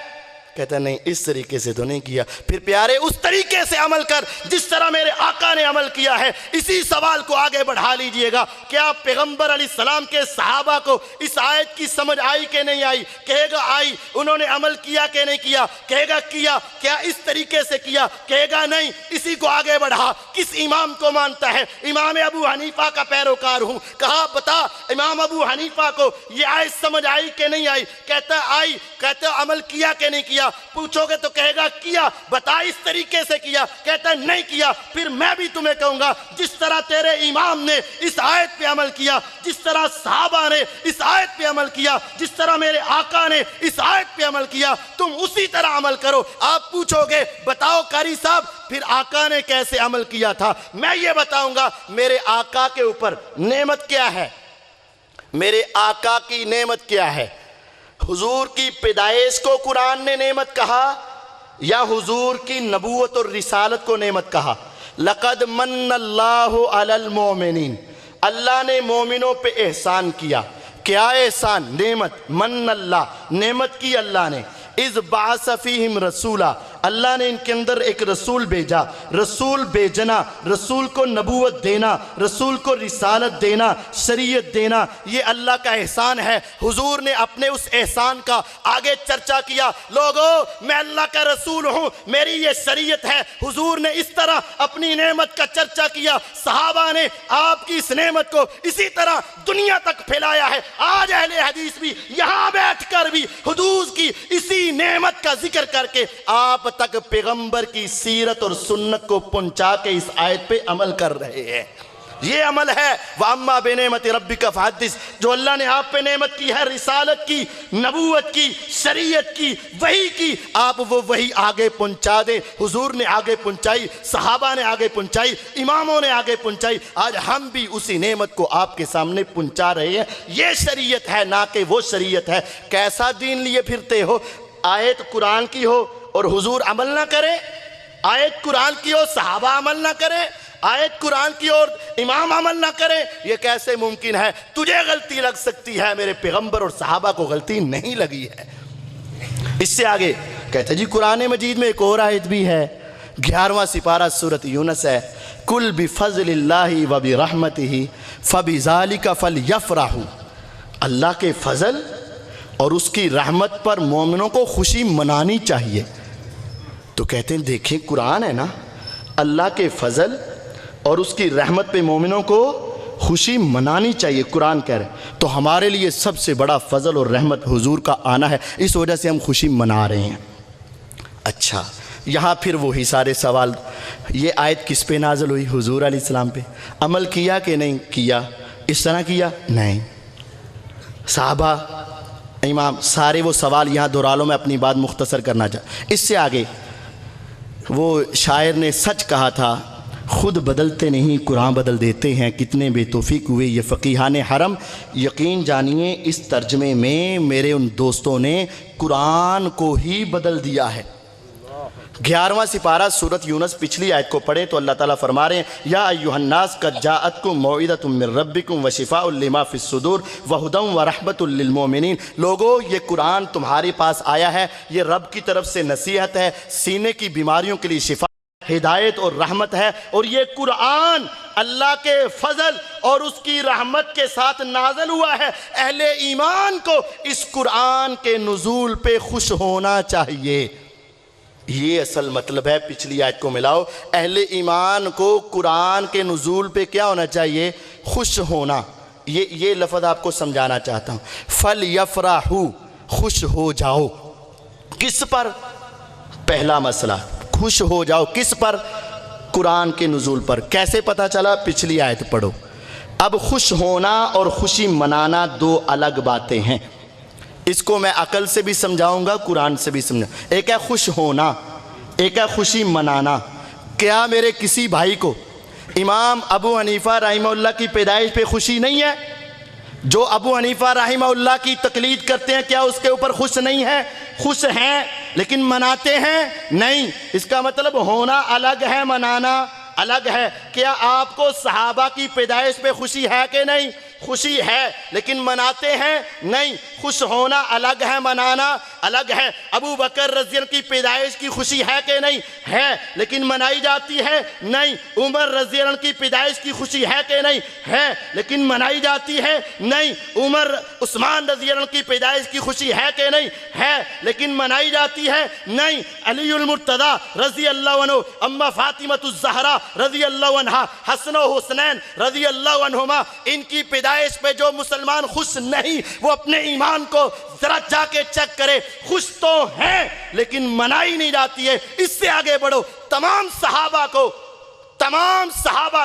کہتا نہیں اس طریقے سے تو نہیں کیا۔ پھر پیارے اس طریقے سے عمل کر جس طرح میرے آقا نے عمل کیا ہے۔ اسی سوال کو آگے بڑھا لیجئے گا، کیا پیغمبر علیہ السلام کے صحابہ کو اس آیت کی سمجھ آئی کہ نہیں آئی؟ کہے گا آئی۔ انہوں نے عمل کیا کہ نہیں کیا؟ کہے گا کیا۔ کیا اس طریقے سے کیا؟ کہے گا نہیں۔ اسی کو آگے بڑھا، کس امام کو مانتا ہے؟ امام ابو حنیفہ کا پیروکار ہوں۔ کہا بتا امام ابو حنیفہ کو یہ آیت سمجھ آئی کہ نہیں آئی؟ کہتا آئی۔ کہتا عمل کیا کہ نہیں کیا؟ پوچھو گے تو کہے گا کیا۔ بتا اس طریقے سے کیا؟ کہتا ہے نہیں کیا۔ پھر میں بھی تمہیں کہوں گا جس طرح تیرے امام نے اس آیت پہ عمل کیا، جس طرح صحابہ نے اس آیت پہ عمل کیا، جس طرح میرے آقا نے اس آیت پہ عمل کیا، تم اسی طرح عمل کرو۔ آپ پوچھو گے بتاؤ قاری صاحب پھر آقا نے کیسے عمل کیا تھا؟ میں یہ بتاؤں گا میرے آقا کے اوپر نعمت کیا ہے، میرے آقا کی نعمت کیا ہے۔ حضور کی پیدائش کو قرآن نے نعمت کہا یا حضور کی نبوت اور رسالت کو نعمت کہا؟ لقد من اللہ علی المومنین، اللہ نے مومنوں پہ احسان کیا۔ کیا احسان؟ نعمت۔ من اللہ، نعمت کی اللہ نے۔ اذ بعث فیہم رسولا، اللہ نے ان کے اندر ایک رسول بھیجا، رسول بھیجنا، رسول کو نبوت دینا، رسول کو رسالت دینا، شریعت دینا، یہ اللہ کا احسان ہے۔ حضور نے اپنے اس احسان کا آگے چرچا کیا، لوگوں میں اللہ کا رسول ہوں، میری یہ شریعت ہے۔ حضور نے اس طرح اپنی نعمت کا چرچا کیا، صحابہ نے آپ کی اس نعمت کو اسی طرح دنیا تک پھیلایا ہے۔ آج اہل حدیث بھی یہاں بیٹھ کر بھی حضور کی اسی نعمت کا ذکر کر کے آپ تک پیغمبر کی سیرت اور سنت کو پہنچا کے اس آیت پہ عمل کر رہے ہیں۔ یہ عمل ہے وَأَمَّا بِنِعْمَةِ رَبِّكَ فَحَدِّثْ، جو اللہ نے آپ پہ نعمت کی ہے، رسالت کی، نبوت کی، شریعت کی، وحی کی، آپ وہ وحی آگے پہنچا دیں۔ حضور نے آگے پہنچائی، صحابہ نے آگے پہنچائی، اماموں نے آگے پہنچائی، آج ہم بھی اسی نعمت کو آپ کے سامنے پہنچا رہے ہیں۔ یہ شریعت ہے نہ کہ وہ شریعت ہے۔ کیسا دین لیے پھرتے ہو؟ آیت قرآن کی ہو اور حضور عمل نہ کرے، آیت قرآن کی ہو صحابہ عمل نہ کرے، آیت قرآن کی اور امام عمل نہ کرے، یہ کیسے ممکن ہے؟ تجھے غلطی لگ سکتی ہے، میرے پیغمبر اور صحابہ کو غلطی نہیں لگی ہے۔ اس سے آگے کہتے جی قرآن مجید میں ایک اور آیت بھی ہے، 11واں سپارہ سورۃ یونس ہے، قُلْ بِفَضْلِ اللَّهِ وَبِرَحْمَتِهِ فَبِذَلِكَ فَلْيَفْرَحُوا، اللہ کے فضل اور اس کی رحمت پر مومنوں کو خوشی منانی چاہیے۔ تو کہتے ہیں دیکھیں قرآن ہے نا، اللہ کے فضل اور اس کی رحمت پہ مومنوں کو خوشی منانی چاہیے، قرآن کہہ رہے ہیں۔ تو ہمارے لیے سب سے بڑا فضل اور رحمت حضور کا آنا ہے، اس وجہ سے ہم خوشی منا رہے ہیں۔ اچھا یہاں پھر وہی سارے سوال، یہ آیت کس پہ نازل ہوئی؟ حضور علیہ السلام پہ۔ عمل کیا کہ نہیں کیا؟ اس طرح کیا؟ نہیں۔ صحابہ، امام، سارے وہ سوال یہاں دہرا لو، میں اپنی بات مختصر کرنا چاہتا۔ اس سے آگے وہ شاعر نے سچ کہا تھا، خود بدلتے نہیں قرآن بدل دیتے ہیں، کتنے بے توفیق ہوئے یہ فقیہان حرم۔ یقین جانیے اس ترجمے میں میرے ان دوستوں نے قرآن کو ہی بدل دیا ہے۔ 11واں سپارہ سورۃ یونس پچھلی آیت کو پڑھیں تو اللہ تعالیٰ فرما رہے ہیں یا ایھا الناس قد جاءتکم موعظۃ من ربکم وشفاء لما فی الصدور وہدی ورحمۃ للمؤمنین۔ لوگوں یہ قرآن تمہارے پاس آیا ہے، یہ رب کی طرف سے نصیحت ہے، سینے کی بیماریوں کے لیے شفا، ہدایت اور رحمت ہے، اور یہ قرآن اللہ کے فضل اور اس کی رحمت کے ساتھ نازل ہوا ہے۔ اہل ایمان کو اس قرآن کے نزول پہ خوش ہونا چاہیے، یہ اصل مطلب ہے۔ پچھلی آیت کو ملاؤ، اہل ایمان کو قرآن کے نزول پہ کیا ہونا چاہیے؟ خوش ہونا۔ یہ لفظ آپ کو سمجھانا چاہتا ہوں. فَلْيَفْرَحُوا، خوش ہو جاؤ. کس پر؟ پہلا مسئلہ، خوش ہو جاؤ. کس پر؟ قرآن کے نزول پر. کیسے پتہ چلا؟ پچھلی آیت پڑھو. اب خوش ہونا اور خوشی منانا دو الگ باتیں ہیں. اس کو میں عقل سے بھی سمجھاؤں گا، قرآن سے بھی سمجھاؤں. ایک ہے خوش ہونا، ایک ہے خوشی منانا. کیا میرے کسی بھائی کو امام ابو حنیفہ رحمہ اللہ کی پیدائش پہ خوشی نہیں ہے؟ جو ابو حنیفہ رحمہ اللہ کی تقلید کرتے ہیں کیا اس کے اوپر خوش نہیں ہے؟ خوش ہیں، لیکن مناتے ہیں نہیں. اس کا مطلب ہونا الگ ہے، منانا الگ ہے. کیا آپ کو صحابہ کی پیدائش پہ خوشی ہے کہ نہیں؟ خوشی ہے، لیکن مناتے ہیں نہیں. خوش ہونا الگ ہے، منانا الگ ہے. ابو بکر رضی اللہ عنہ کی پیدائش کی خوشی ہے کہ نہیں؟ ہے، لیکن منائی جاتی ہے نہیں. عمر رضی اللہ عنہ کی پیدائش کی خوشی ہے کہ نہیں؟ ہے، لیکن منائی جاتی ہے نہیں. عثمان رضی اللہ عنہ کی پیدائش کی خوشی ہے کہ نہیں؟ ہے، لیکن منائی جاتی ہے نہیں. علی المرتضیٰ رضی اللہ عنہ، اما فاطمۃ الزہرا رضی اللہ عنہا، حسن و حسنین رضی اللہ عنہما، ان کی پیدائش پہ جو مسلمان خوش نہیں وہ اپنے ایمان کو ذرا جا کے چیک کرے. خوش تو ہیں لیکن منائی نہیں جاتی ہے. اس سے آگے بڑھو. تمام صحابہ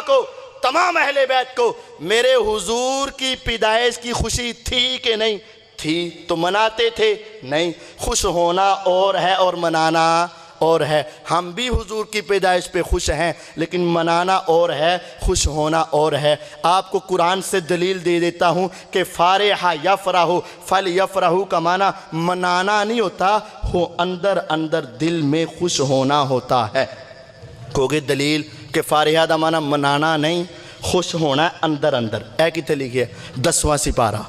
کو تمام اہل بیت کو میرے حضور کی پیدائش کی خوشی تھی کہ نہیں تھی؟ تو مناتے تھے؟ نہیں. خوش ہونا اور ہے اور منانا اور ہے. ہم بھی حضور کی پیدائش پہ خوش ہیں، لیکن منانا اور ہے، خوش ہونا اور ہے. آپ کو قرآن سے دلیل دے دیتا ہوں کہ فارح یفرح، فلیفرحوا کا معنی منانا نہیں ہوتا، ہو اندر اندر دل میں خوش ہونا ہوتا ہے. کہوگے دلیل کہ فارحہ دا معنی منانا نہیں، خوش ہونا اندر اندر. اے کتنے لکھے؟ 10واں سپارہ،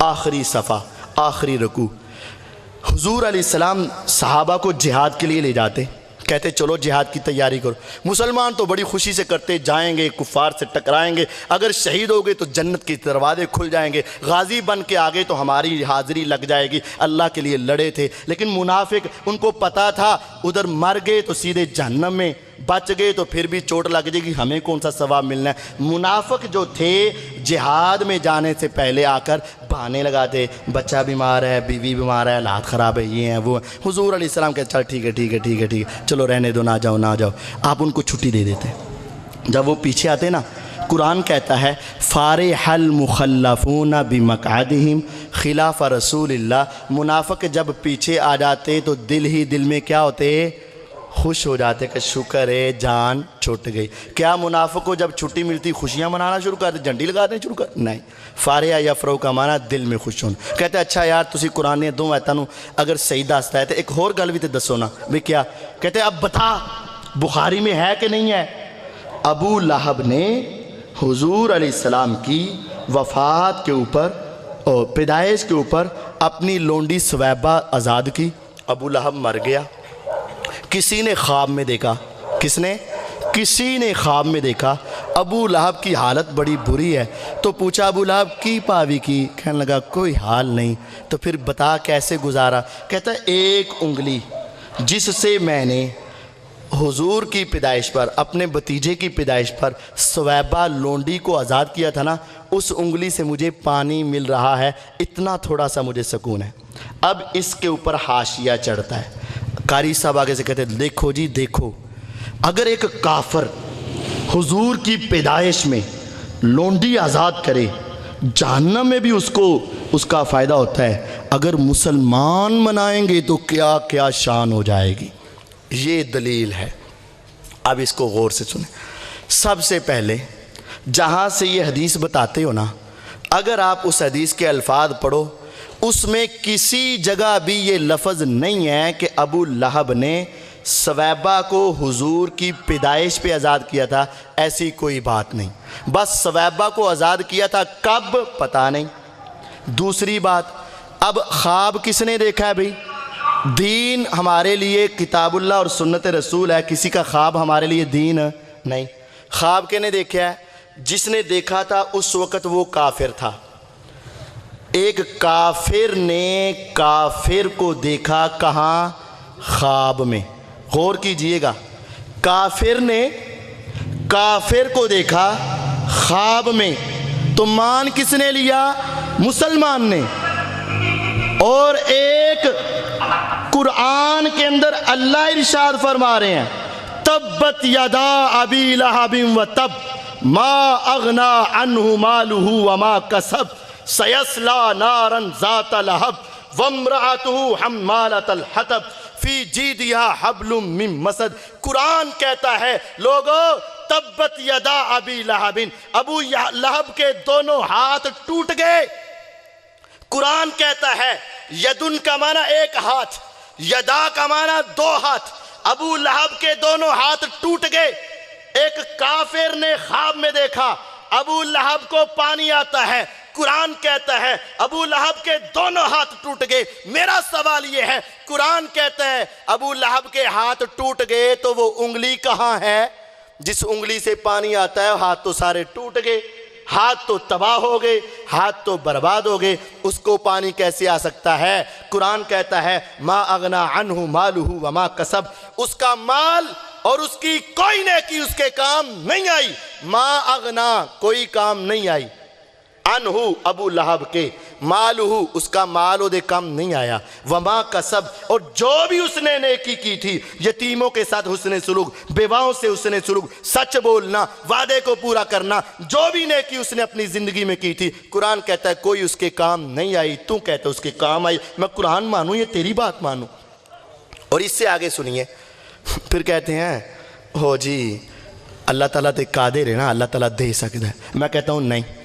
آخری صفحہ، آخری رکوع. حضور علیہ السلام صحابہ کو جہاد کے لیے لے جاتے، کہتے چلو جہاد کی تیاری کرو. مسلمان تو بڑی خوشی سے کرتے، جائیں گے، کفار سے ٹکرائیں گے، اگر شہید ہو گئے تو جنت کے دروازے کھل جائیں گے، غازی بن کے آگے تو ہماری حاضری لگ جائے گی. اللہ کے لیے لڑے تھے. لیکن منافق، ان کو پتا تھا ادھر مر گئے تو سیدھے جہنم میں، بچ گئے تو پھر بھی چوٹ لگ جائے گی، ہمیں کون سا ثواب ملنا ہے. منافق جو تھے جہاد میں جانے سے پہلے آ کر بہانے لگاتے، بچہ بیمار ہے، بیوی بیمار ہے، حالات خراب ہے، یہ ہیں وہ ہیں. حضور علیہ السلام کہتے چل ٹھیک ہے، چلو رہنے دو، نہ جاؤ. آپ ان کو چھٹی دے دیتے. جب وہ پیچھے آتے نا، قرآن کہتا ہے فارح المخلفون بمقعدہم خلاف رسول اللہ. منافق جب پیچھے آ جاتے تو دل ہی دل میں کیا ہوتے؟ خوش ہو جاتے کہ شکر ہے جان چھوٹ گئی. کیا منافق کو جب چھٹی ملتی خوشیاں منانا شروع کرتے، جھنڈی لگاتے شروع کر؟ نہیں. فارح یفرح کا معنی دل میں خوش ہونا. کہتے اچھا یار تسی قرآن نے دو آیتاں نو اگر صحیح دستا ہے تو ایک اور گل بھی تے دسو نا بھی کیا. کہتے اب بتا بخاری میں ہے کہ نہیں ہے؟ ابو لہب نے حضور علیہ السلام کی وفات کے اوپر اور پیدائش کے اوپر اپنی لونڈی سویبہ آزاد کی. ابو لہب مر گیا. کسی نے خواب میں دیکھا. کسی نے خواب میں دیکھا ابو لہب کی حالت بڑی بری ہے. تو پوچھا ابو لہب کی پاوی کی؟ کہنے لگا کوئی حال نہیں. تو پھر بتا کیسے گزارا؟ کہتا ہے ایک انگلی جس سے میں نے حضور کی پیدائش پر، اپنے بھتیجے کی پیدائش پر سویبہ لونڈی کو آزاد کیا تھا نا، اس انگلی سے مجھے پانی مل رہا ہے، اتنا تھوڑا سا مجھے سکون ہے. اب اس کے اوپر حاشیہ چڑھتا ہے. قاری صاحب آگے سے کہتے ہیں دیکھو جی دیکھو، اگر ایک کافر حضور کی پیدائش میں لونڈی آزاد کرے جہنم میں بھی اس کا فائدہ ہوتا ہے، اگر مسلمان منائیں گے تو کیا کیا شان ہو جائے گی. یہ دلیل ہے. اب اس کو غور سے سنیں. سب سے پہلے جہاں سے یہ حدیث بتاتے ہو نا، اگر آپ اس حدیث کے الفاظ پڑھو، اس میں کسی جگہ بھی یہ لفظ نہیں ہے کہ ابو لہب نے سویبہ کو حضور کی پیدائش پہ آزاد کیا تھا. ایسی کوئی بات نہیں. بس سویبہ کو آزاد کیا تھا، کب پتہ نہیں. دوسری بات، اب خواب کس نے دیکھا ہے بھئی؟ دین ہمارے لیے کتاب اللہ اور سنت رسول ہے، کسی کا خواب ہمارے لیے دین نہیں. خواب کے نے دیکھا ہے؟ جس نے دیکھا تھا اس وقت وہ کافر تھا. ایک کافر نے کافر کو دیکھا کہاں؟ خواب میں. غور کیجئے گا، کافر نے کافر کو دیکھا خواب میں. تو مان کس نے لیا؟ مسلمان نے۔ اور ایک قرآن کے اندر اللہ ارشاد فرما رہے ہیں تبت یدا ابی لہب و تب ما اغنا عنہ مالہ وما کسب سیصلی نارا ذات لہب وامرأتہ حمالۃ الحطب فی جیدہا حبل من مسد۔ قرآن کہتا ہے لوگو تبت یدا ابی لہب، ابو لہب کے دونوں ہاتھ ٹوٹ گئے۔ قرآن کہتا ہے یدن کا معنی ایک ہاتھ، یدا کا معنی دو ہاتھ۔ ابو لہب کے دونوں ہاتھ ٹوٹ گئے۔ ایک کافر نے خواب میں دیکھا ابو لہب کو پانی آتا ہے، قرآن کہتا ہے ابو لہب کے دونوں ہاتھ ٹوٹ گئے۔ میرا سوال یہ ہے، قرآن کہتا ہے ابو لہب کے ہاتھ ٹوٹ گئے تو وہ انگلی کہاں ہے جس انگلی سے پانی آتا ہے؟ ہاتھ تو سارے ٹوٹ گئے، ہاتھ تو تباہ ہو گئے، ہاتھ تو برباد ہو گئے، اس کو پانی کیسے آ سکتا ہے؟ قرآن کہتا ہے ما اغنا عنہ مالہ وما کسب، اس کا مال اور اس کی کوئی نیکی اس کے کام نہیں آئی۔ ما اغنا کوئی کام نہیں آئی، عنہ ابو لہب کے، مالہ اس کا مال دے کام نہیں آیا، وما کسب اور جو بھی اس نے نیکی کی تھی، یتیموں کے ساتھ حسن سلوک، بیواؤں سے حسن سلوک، سچ بولنا، وعدے کو پورا کرنا، جو بھی نیکی اس نے اپنی زندگی میں کی تھی، قرآن کہتا ہے کوئی اس کے کام نہیں آئی۔ تو کہتا ہے اس کے کام آئی، میں قرآن مانوں یا تیری بات مانوں؟ اور اس سے آگے سنیے، پھر کہتے ہیں ہو جی اللہ تعالیٰ تے قادر ہے نا، اللہ تعالیٰ دے سکتا ہے۔ میں کہتا ہوں نہیں،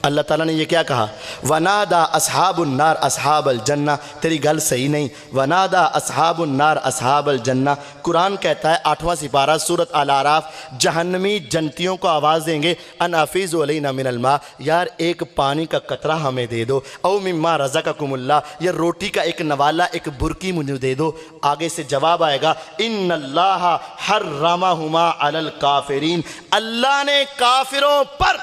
اللہ تعالیٰ نے یہ کیا کہا؟ وَنَادَا أَصْحَابُ النَّارِ أَصْحَابَ الْجَنَّةِ، تیری گل صحیح نہیں۔ وَنَادَا أَصْحَابُ النَّارِ أَصْحَابَ الْجَنَّةِ، قرآن کہتا ہے 8واں سپارہ سورۃ الاعراف، جہنمی جنتیوں کو آواز دیں گے ان افیضوا علینا من الماء، یار ایک پانی کا قطرہ ہمیں دے دو، او مما رزقکم اللہ، یا روٹی کا ایک نوالا ایک برکی مجھے دے دو۔ آگے سے جواب آئے گا ان اللہ حرمہما علی الکافرین، اللہ نے کافروں پر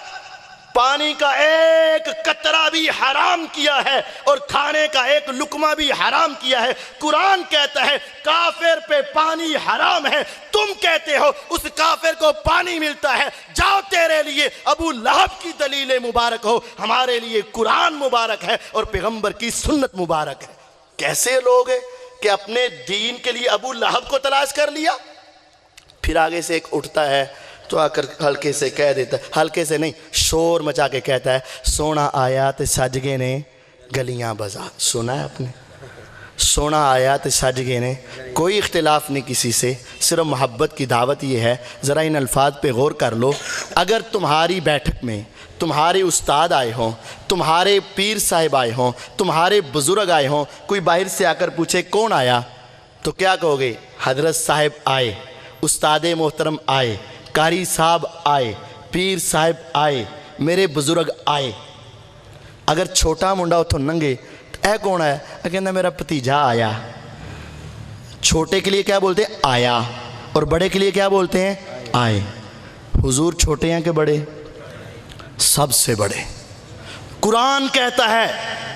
پانی کا ایک قطرہ بھی حرام کیا ہے اور کھانے کا ایک لقمہ بھی حرام کیا ہے۔ قرآن کہتا ہے کافر پہ پانی حرام ہے، تم کہتے ہو اس کافر کو پانی ملتا ہے۔ جاؤ، تیرے لیے ابو لہب کی دلیل مبارک ہو، ہمارے لیے قرآن مبارک ہے اور پیغمبر کی سنت مبارک ہے۔ کیسے لوگ ہیں کہ اپنے دین کے لیے ابو لہب کو تلاش کر لیا؟ پھر آگے سے ایک اٹھتا ہے تو آ کر ہلکے سے کہہ دیتا ہے، ہلکے سے نہیں شور مچا کے کہتا ہے سونا آیا تے سج گئے نے گلیاں بازار۔ سنا ہے آپ نے؟ سونا آیا تے سج گئے نے، کوئی اختلاف نہیں کسی سے، صرف محبت کی دعوت یہ ہے۔ ذرا ان الفاظ پہ غور کر لو، اگر تمہاری بیٹھک میں تمہارے استاد آئے ہوں، تمہارے پیر صاحب آئے ہوں، تمہارے بزرگ آئے ہوں، کوئی باہر سے آ کر پوچھے کون آیا تو کیا کہو گے؟ حضرت صاحب آئے، استاد محترم آئے، قاری صاحب آئے، پیر صاحب آئے، میرے بزرگ آئے۔ اگر چھوٹا منڈا اتھوں ننگے اے کون ہے؟ کہنا میرا بھتیجا آیا۔ چھوٹے کے لیے کیا بولتے ہیں؟ آیا، اور بڑے کے لیے کیا بولتے ہیں؟ آئے۔ حضور چھوٹے ہیں کہ بڑے؟ سب سے بڑے۔ قرآن کہتا ہے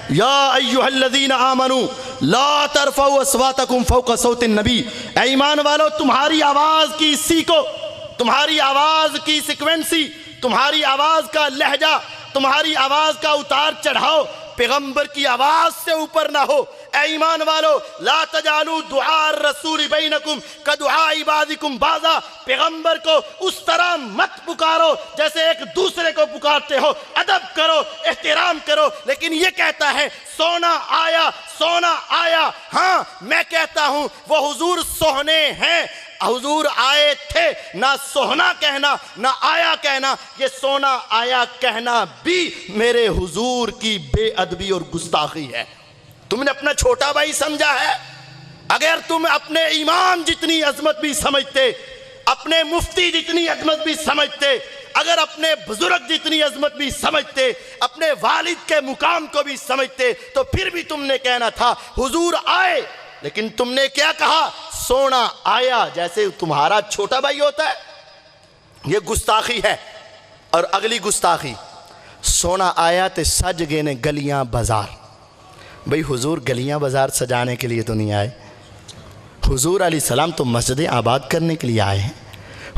یا ایھا الذین آمنوا لا ترفعوا اصواتکم فوق صوت النبی، اے ایمان والو تمہاری آواز کی سیکھو، تمہاری آواز کی سیکوینسی، تمہاری آواز کا لہجہ، تمہاری آواز کا اتار چڑھاؤ پیغمبر کی آواز سے اوپر نہ ہو۔ اے ایمان والو لا تجعلوا دعاء الرسول بینکم کدعاء بعضکم بعضا، پیغمبر کو اس طرح مت پکارو جیسے ایک دوسرے کو پکارتے ہو، ادب کرو، احترام کرو۔ لیکن یہ کہتا ہے سونا آیا، سونا آیا۔ ہاں میں کہتا ہوں وہ حضور سوہنے ہیں، حضور آئے تھے، نہ سوہنا کہنا نہ آیا کہنا، یہ سونا آیا کہنا بھی میرے حضور کی بے ادبی اور گستاخی ہے۔ تم نے اپنا چھوٹا بھائی سمجھا ہے؟ اگر تم اپنے امام جتنی عظمت بھی سمجھتے، اپنے مفتی جتنی عظمت بھی سمجھتے، اگر اپنے بزرگ جتنی عظمت بھی سمجھتے، اپنے والد کے مقام کو بھی سمجھتے، تو پھر بھی تم نے کہنا تھا حضور آئے، لیکن تم نے کیا کہا؟ سونا آیا، جیسے تمہارا چھوٹا بھائی ہوتا ہے۔ یہ گستاخی ہے۔ اور اگلی گستاخی، سونا آیا تے سج گئے نے گلیاں بازار۔ بھئی حضور گلیاں بازار سجانے کے لیے تو نہیں آئے، حضور علیہ السلام تو مسجدیں آباد کرنے کے لیے آئے ہیں۔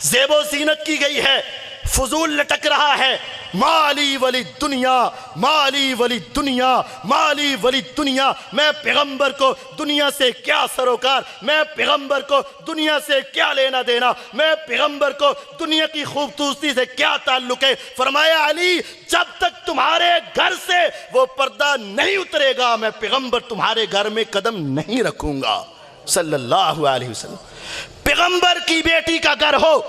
زیب و زینت کی گئی ہے، فضول لٹک رہا ہے، مالی ولی دنیا، مالی ولی دنیا، مالی ولی دنیا۔ میں پیغمبر کو دنیا سے کیا سروکار، میں پیغمبر کو دنیا سے کیا لینا دینا، میں پیغمبر کو دنیا کی خوبصورتی سے کیا تعلق ہے۔ فرمایا علی جب تک تمہارے گھر سے وہ پردہ نہیں اترے گا میں پیغمبر تمہارے گھر میں قدم نہیں رکھوں گا صلی اللہ علیہ وسلم۔ پیغمبر کی بیٹی کا گھر ہو،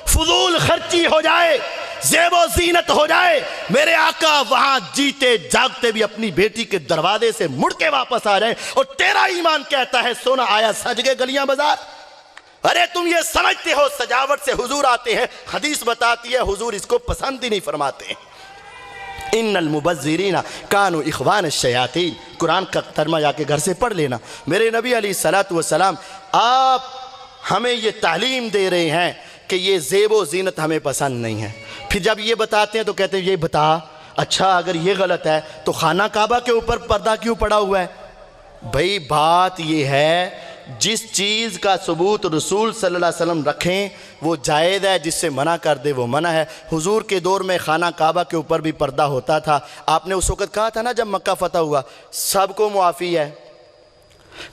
فضول خرچی ہو جائے، زیب و زینت ہو جائے، میرے آقا وہاں جیتے جاگتے بھی اپنی بیٹی کے دروازے سے مڑ کے واپس آ جائیں۔ اور تیرا ایمان کہتا ہے سونا آیا سج گئے گلیاں بازار۔ ارے تم یہ سمجھتے ہو سجاوٹ سے حضور آتے ہیں، حدیث بتاتی ہے حضور اس کو پسند ہی نہیں فرماتے ہیں۔ ان المبذرین کانوا اخوان الشیاطین، قرآن کا ترجمہ جا کے گھر سے پڑھ لینا۔ میرے نبی علیہ الصلوۃ والسلام آپ ہمیں یہ تعلیم دے رہے ہیں کہ یہ زیب و زینت ہمیں پسند نہیں ہے۔ پھر جب یہ بتاتے ہیں تو کہتے ہیں یہ بتا، اچھا اگر یہ غلط ہے تو خانہ کعبہ کے اوپر پردہ کیوں پڑا ہوا ہے؟ بھئی بات یہ ہے جس چیز کا ثبوت رسول صلی اللہ علیہ وسلم رکھیں وہ جائز ہے، جس سے منع کر دے وہ منع ہے۔ حضور کے دور میں خانہ کعبہ کے اوپر بھی پردہ ہوتا تھا۔ آپ نے اس وقت کہا تھا نا جب مکہ فتح ہوا سب کو معافی ہے،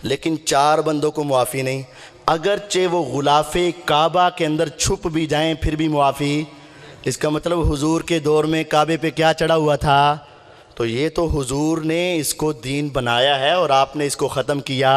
لیکن 4 بندوں کو معافی نہیں۔ اگرچہ وہ غلاف کعبہ کے اندر چھپ بھی جائیں پھر بھی معافی۔ اس کا مطلب حضور کے دور میں کعبے پہ کیا چڑھا ہوا تھا؟ تو یہ تو حضور نے اس کو دین بنایا ہے اور آپ نے اس کو ختم کیا۔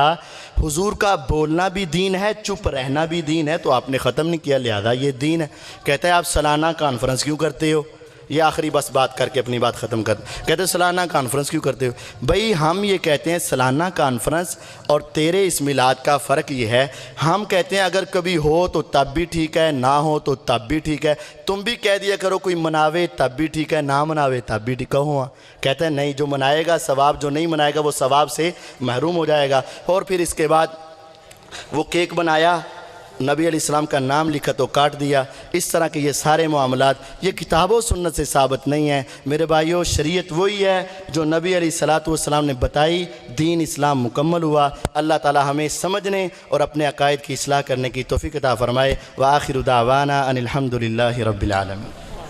حضور کا بولنا بھی دین ہے، چپ رہنا بھی دین ہے، تو آپ نے ختم نہیں کیا لہذا یہ دین ہے۔ کہتا ہے آپ سالانہ کانفرنس کیوں کرتے ہو؟ یہ آخری بس بات کر کے اپنی بات ختم کر کہتے ہیں سالانہ کانفرنس کیوں کرتے ہو؟ بھئی ہم یہ کہتے ہیں سالانہ کانفرنس اور تیرے اس میلاد کا فرق یہ ہے، ہم کہتے ہیں اگر کبھی ہو تو تب بھی ٹھیک ہے، نہ ہو تو تب بھی ٹھیک ہے۔ تم بھی کہہ دیا کرو کوئی مناوے تب بھی ٹھیک ہے، نہ مناوے تب بھی ٹھیک ہوا۔ کہتے ہیں نہیں، جو منائے گا ثواب، جو نہیں منائے گا وہ ثواب سے محروم ہو جائے گا۔ اور پھر اس کے بعد وہ کیک بنایا، نبی علیہ السلام کا نام لکھا تو کاٹ دیا۔ اس طرح کے یہ سارے معاملات یہ کتاب و سنت سے ثابت نہیں ہیں۔ میرے بھائیو شریعت وہی ہے جو نبی علیہ الصلوۃ والسلام نے بتائی، دین اسلام مکمل ہوا۔ اللہ تعالی ہمیں سمجھنے اور اپنے عقائد کی اصلاح کرنے کی توفیق عطا فرمائے۔ وآخر دعوانا ان الحمد للہ رب العالمین۔